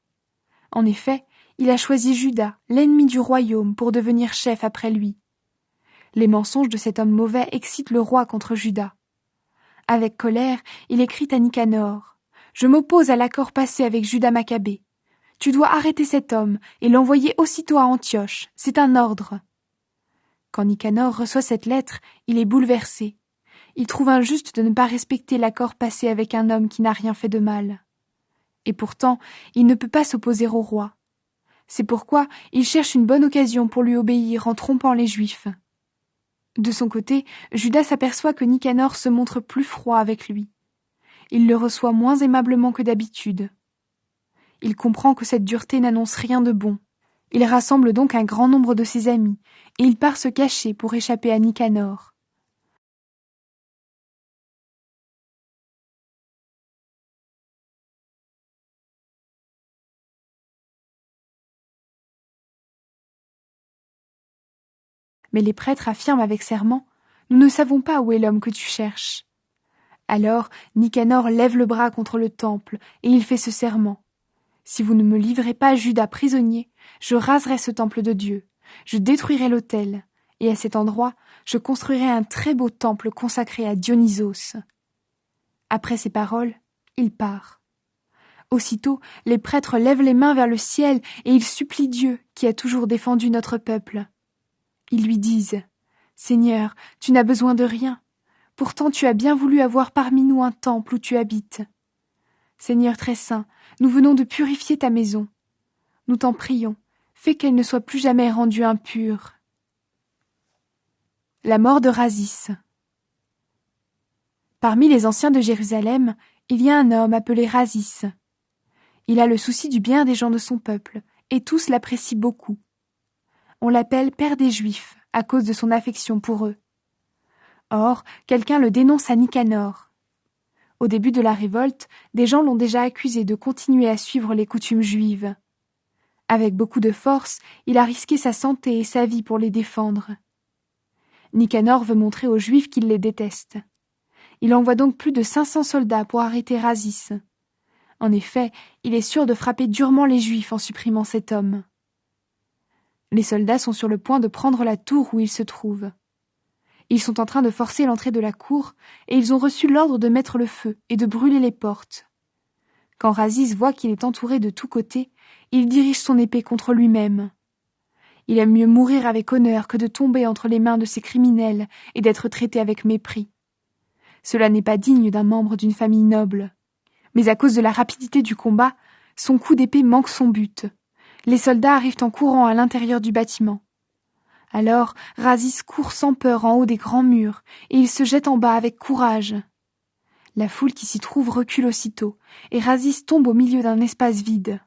En effet, il a choisi Juda, l'ennemi du royaume, pour devenir chef après lui. Les mensonges de cet homme mauvais excitent le roi contre Juda. Avec colère, il écrit à Nicanor « Je m'oppose à l'accord passé avec Juda Maccabée. Tu dois arrêter cet homme et l'envoyer aussitôt à Antioche. C'est un ordre. » Quand Nicanor reçoit cette lettre, il est bouleversé. Il trouve injuste de ne pas respecter l'accord passé avec un homme qui n'a rien fait de mal. Et pourtant, il ne peut pas s'opposer au roi. C'est pourquoi il cherche une bonne occasion pour lui obéir en trompant les Juifs. De son côté, Judas s'aperçoit que Nicanor se montre plus froid avec lui. Il le reçoit moins aimablement que d'habitude. Il comprend que cette dureté n'annonce rien de bon. Il rassemble donc un grand nombre de ses amis, et il part se cacher pour échapper à Nicanor. Mais les prêtres affirment avec serment « Nous ne savons pas où est l'homme que tu cherches. » Alors Nicanor lève le bras contre le temple, et il fait ce serment. « Si vous ne me livrez pas Judas prisonnier, je raserai ce temple de Dieu, je détruirai l'autel, et à cet endroit, je construirai un très beau temple consacré à Dionysos. » Après ces paroles, il part. Aussitôt, les prêtres lèvent les mains vers le ciel et ils supplient Dieu qui a toujours défendu notre peuple. Ils lui disent « Seigneur, tu n'as besoin de rien. Pourtant tu as bien voulu avoir parmi nous un temple où tu habites. Seigneur très saint, nous venons de purifier ta maison. Nous t'en prions, fais qu'elle ne soit plus jamais rendue impure. » La mort de Razis. Parmi les anciens de Jérusalem, il y a un homme appelé Razis. Il a le souci du bien des gens de son peuple, et tous l'apprécient beaucoup. On l'appelle Père des Juifs, à cause de son affection pour eux. Or, quelqu'un le dénonce à Nicanor. Au début de la révolte, des gens l'ont déjà accusé de continuer à suivre les coutumes juives. Avec beaucoup de force, il a risqué sa santé et sa vie pour les défendre. Nicanor veut montrer aux Juifs qu'il les déteste. Il envoie donc plus de 500 soldats pour arrêter Razis. En effet, il est sûr de frapper durement les Juifs en supprimant cet homme. Les soldats sont sur le point de prendre la tour où il se trouve. Ils sont en train de forcer l'entrée de la cour et ils ont reçu l'ordre de mettre le feu et de brûler les portes. Quand Razis voit qu'il est entouré de tous côtés, il dirige son épée contre lui-même. Il aime mieux mourir avec honneur que de tomber entre les mains de ces criminels et d'être traité avec mépris. Cela n'est pas digne d'un membre d'une famille noble. Mais à cause de la rapidité du combat, son coup d'épée manque son but. Les soldats arrivent en courant à l'intérieur du bâtiment. Alors, Razis court sans peur en haut des grands murs, et il se jette en bas avec courage. La foule qui s'y trouve recule aussitôt, et Razis tombe au milieu d'un espace vide.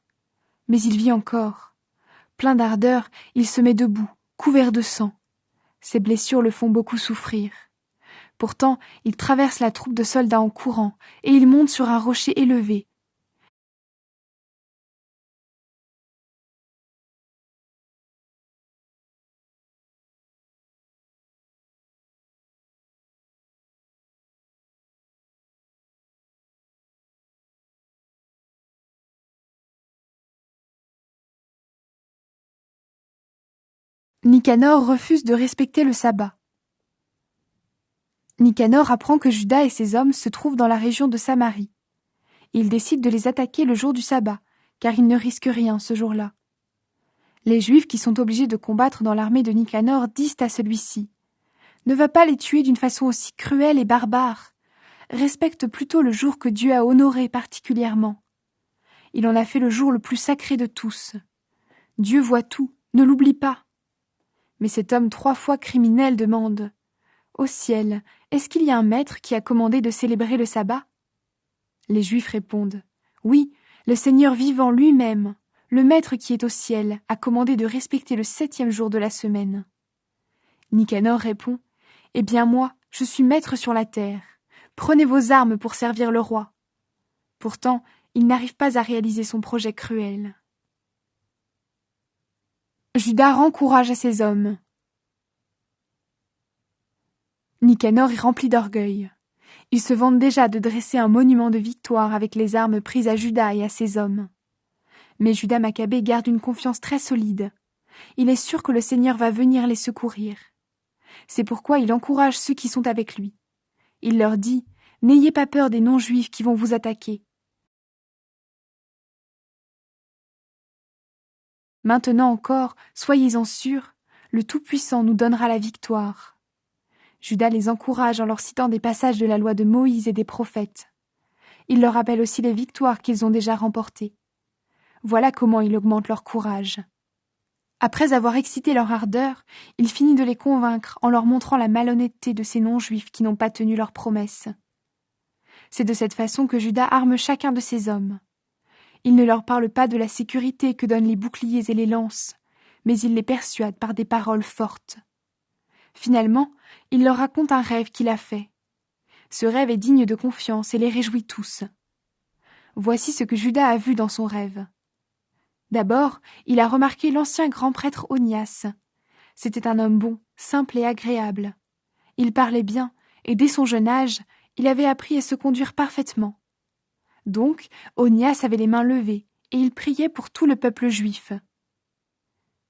Mais il vit encore. Plein d'ardeur, il se met debout, couvert de sang. Ses blessures le font beaucoup souffrir. Pourtant, il traverse la troupe de soldats en courant, et il monte sur un rocher élevé. Nicanor refuse de respecter le sabbat. Nicanor apprend que Judas et ses hommes se trouvent dans la région de Samarie. Il décide de les attaquer le jour du sabbat, car il ne risque rien ce jour-là. Les Juifs qui sont obligés de combattre dans l'armée de Nicanor disent à celui-ci « Ne va pas les tuer d'une façon aussi cruelle et barbare. Respecte plutôt le jour que Dieu a honoré particulièrement. Il en a fait le jour le plus sacré de tous. Dieu voit tout, ne l'oublie pas. » Mais cet homme 3 fois criminel demande « Au ciel, est-ce qu'il y a un maître qui a commandé de célébrer le sabbat ?» Les Juifs répondent « Oui, le Seigneur vivant lui-même, le maître qui est au ciel, a commandé de respecter le 7e jour de la semaine. » Nicanor répond « Eh bien moi, je suis maître sur la terre. Prenez vos armes pour servir le roi. » Pourtant, il n'arrive pas à réaliser son projet cruel. Judas rend courage à ses hommes. Nicanor est rempli d'orgueil. Il se vante déjà de dresser un monument de victoire avec les armes prises à Judas et à ses hommes. Mais Judas Maccabée garde une confiance très solide. Il est sûr que le Seigneur va venir les secourir. C'est pourquoi il encourage ceux qui sont avec lui. Il leur dit « N'ayez pas peur des non-juifs qui vont vous attaquer. Maintenant encore, soyez-en sûrs, le Tout-Puissant nous donnera la victoire. Juda les encourage en leur citant des passages de la loi de Moïse et des prophètes. Il leur rappelle aussi les victoires qu'ils ont déjà remportées. Voilà comment il augmente leur courage. Après avoir excité leur ardeur, il finit de les convaincre en leur montrant la malhonnêteté de ces non-juifs qui n'ont pas tenu leurs promesses. C'est de cette façon que Juda arme chacun de ses hommes. Il ne leur parle pas de la sécurité que donnent les boucliers et les lances, mais il les persuade par des paroles fortes. Finalement, il leur raconte un rêve qu'il a fait. Ce rêve est digne de confiance et les réjouit tous. Voici ce que Juda a vu dans son rêve. D'abord, il a remarqué l'ancien grand prêtre Onias. C'était un homme bon, simple et agréable. Il parlait bien, et dès son jeune âge, il avait appris à se conduire parfaitement. Donc, Onias avait les mains levées, et il priait pour tout le peuple juif.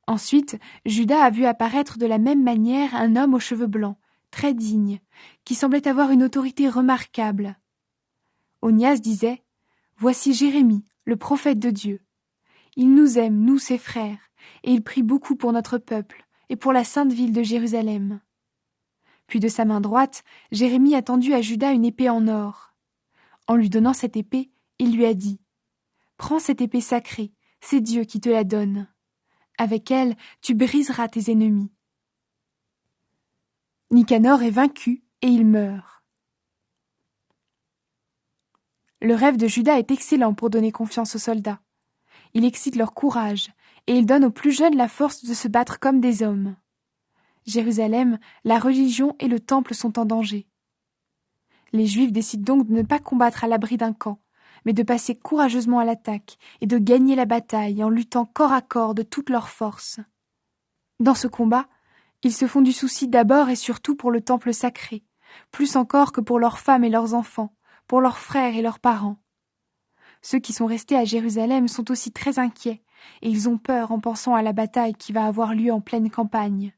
Ensuite, Juda a vu apparaître de la même manière un homme aux cheveux blancs, très digne, qui semblait avoir une autorité remarquable. Onias disait « Voici Jérémie, le prophète de Dieu. Il nous aime, nous ses frères, et il prie beaucoup pour notre peuple et pour la sainte ville de Jérusalem. » Puis de sa main droite, Jérémie a tendu à Juda une épée en or. En lui donnant cette épée, il lui a dit « Prends cette épée sacrée, c'est Dieu qui te la donne. Avec elle, tu briseras tes ennemis. » Nicanor est vaincu et il meurt. Le rêve de Juda est excellent pour donner confiance aux soldats. Il excite leur courage et il donne aux plus jeunes la force de se battre comme des hommes. Jérusalem, la religion et le temple sont en danger. Les Juifs décident donc de ne pas combattre à l'abri d'un camp, mais de passer courageusement à l'attaque et de gagner la bataille en luttant corps à corps de toute leur force. Dans ce combat, ils se font du souci d'abord et surtout pour le temple sacré, plus encore que pour leurs femmes et leurs enfants, pour leurs frères et leurs parents. Ceux qui sont restés à Jérusalem sont aussi très inquiets, et ils ont peur en pensant à la bataille qui va avoir lieu en pleine campagne.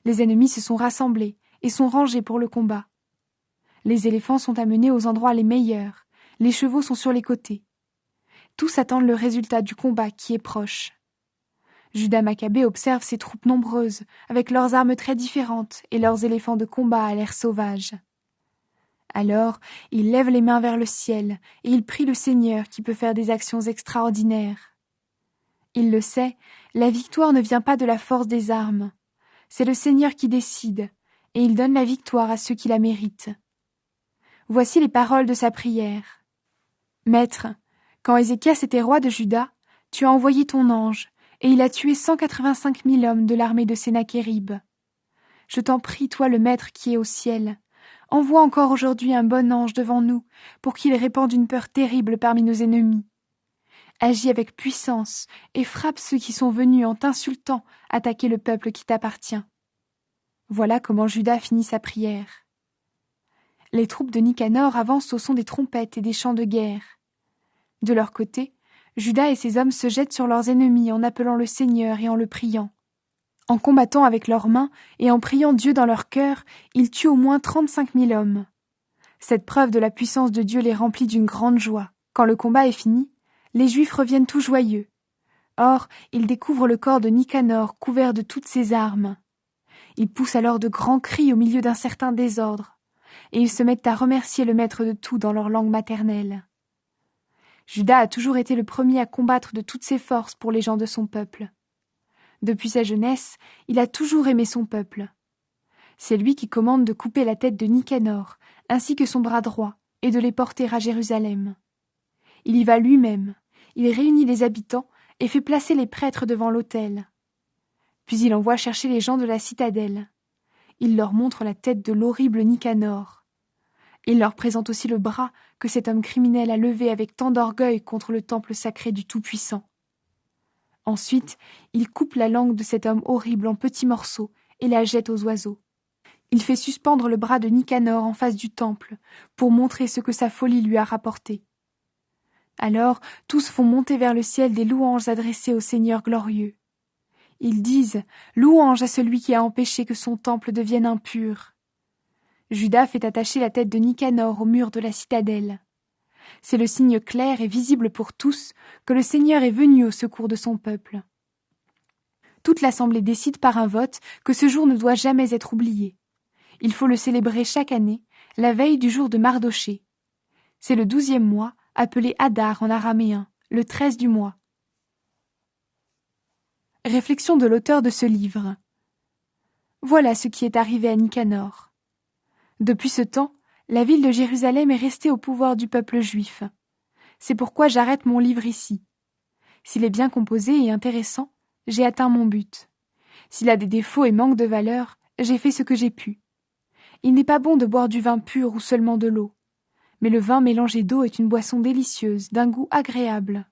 Les ennemis se sont rassemblés et sont rangés pour le combat. Les éléphants sont amenés aux endroits les meilleurs, les chevaux sont sur les côtés. Tous attendent le résultat du combat qui est proche. Juda Maccabée observe ces troupes nombreuses, avec leurs armes très différentes et leurs éléphants de combat à l'air sauvage. Alors, il lève les mains vers le ciel et il prie le Seigneur qui peut faire des actions extraordinaires. Il le sait, la victoire ne vient pas de la force des armes. C'est le Seigneur qui décide, et il donne la victoire à ceux qui la méritent. Voici les paroles de sa prière. « Maître, quand Ézéchias était roi de Juda, tu as envoyé ton ange, et il a tué 185 000 hommes de l'armée de Sennachérib. Je t'en prie, toi le Maître qui est au ciel, envoie encore aujourd'hui un bon ange devant nous, pour qu'il répande une peur terrible parmi nos ennemis. Agis avec puissance et frappe ceux qui sont venus en t'insultant attaquer le peuple qui t'appartient. » Voilà comment Juda finit sa prière. Les troupes de Nicanor avancent au son des trompettes et des chants de guerre. De leur côté, Juda et ses hommes se jettent sur leurs ennemis en appelant le Seigneur et en le priant. En combattant avec leurs mains et en priant Dieu dans leur cœur, ils tuent au moins 35 000 hommes. Cette preuve de la puissance de Dieu les remplit d'une grande joie. Quand le combat est fini, les Juifs reviennent tout joyeux. Or, ils découvrent le corps de Nicanor couvert de toutes ses armes. Ils poussent alors de grands cris au milieu d'un certain désordre, et ils se mettent à remercier le maître de tout dans leur langue maternelle. Juda a toujours été le premier à combattre de toutes ses forces pour les gens de son peuple. Depuis sa jeunesse, il a toujours aimé son peuple. C'est lui qui commande de couper la tête de Nicanor, ainsi que son bras droit, et de les porter à Jérusalem. Il y va lui-même, il réunit les habitants et fait placer les prêtres devant l'autel. Puis il envoie chercher les gens de la citadelle. Il leur montre la tête de l'horrible Nicanor. Il leur présente aussi le bras que cet homme criminel a levé avec tant d'orgueil contre le temple sacré du Tout-Puissant. Ensuite, il coupe la langue de cet homme horrible en petits morceaux et la jette aux oiseaux. Il fait suspendre le bras de Nicanor en face du temple pour montrer ce que sa folie lui a rapporté. Alors, tous font monter vers le ciel des louanges adressées au Seigneur glorieux. Ils disent « Louange à celui qui a empêché que son temple devienne impur ». Juda fait attacher la tête de Nicanor au mur de la citadelle. C'est le signe clair et visible pour tous que le Seigneur est venu au secours de son peuple. Toute l'Assemblée décide par un vote que ce jour ne doit jamais être oublié. Il faut le célébrer chaque année, la veille du jour de Mardochée. C'est le 12e mois, appelé Hadar en araméen, le 13 du mois. Réflexion de l'auteur de ce livre. Voilà ce qui est arrivé à Nicanor. Depuis ce temps, la ville de Jérusalem est restée au pouvoir du peuple juif. C'est pourquoi j'arrête mon livre ici. S'il est bien composé et intéressant, j'ai atteint mon but. S'il a des défauts et manque de valeur, j'ai fait ce que j'ai pu. Il n'est pas bon de boire du vin pur ou seulement de l'eau. Mais le vin mélangé d'eau est une boisson délicieuse, d'un goût agréable.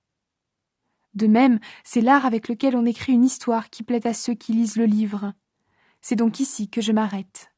De même, c'est l'art avec lequel on écrit une histoire qui plaît à ceux qui lisent le livre. C'est donc ici que je m'arrête.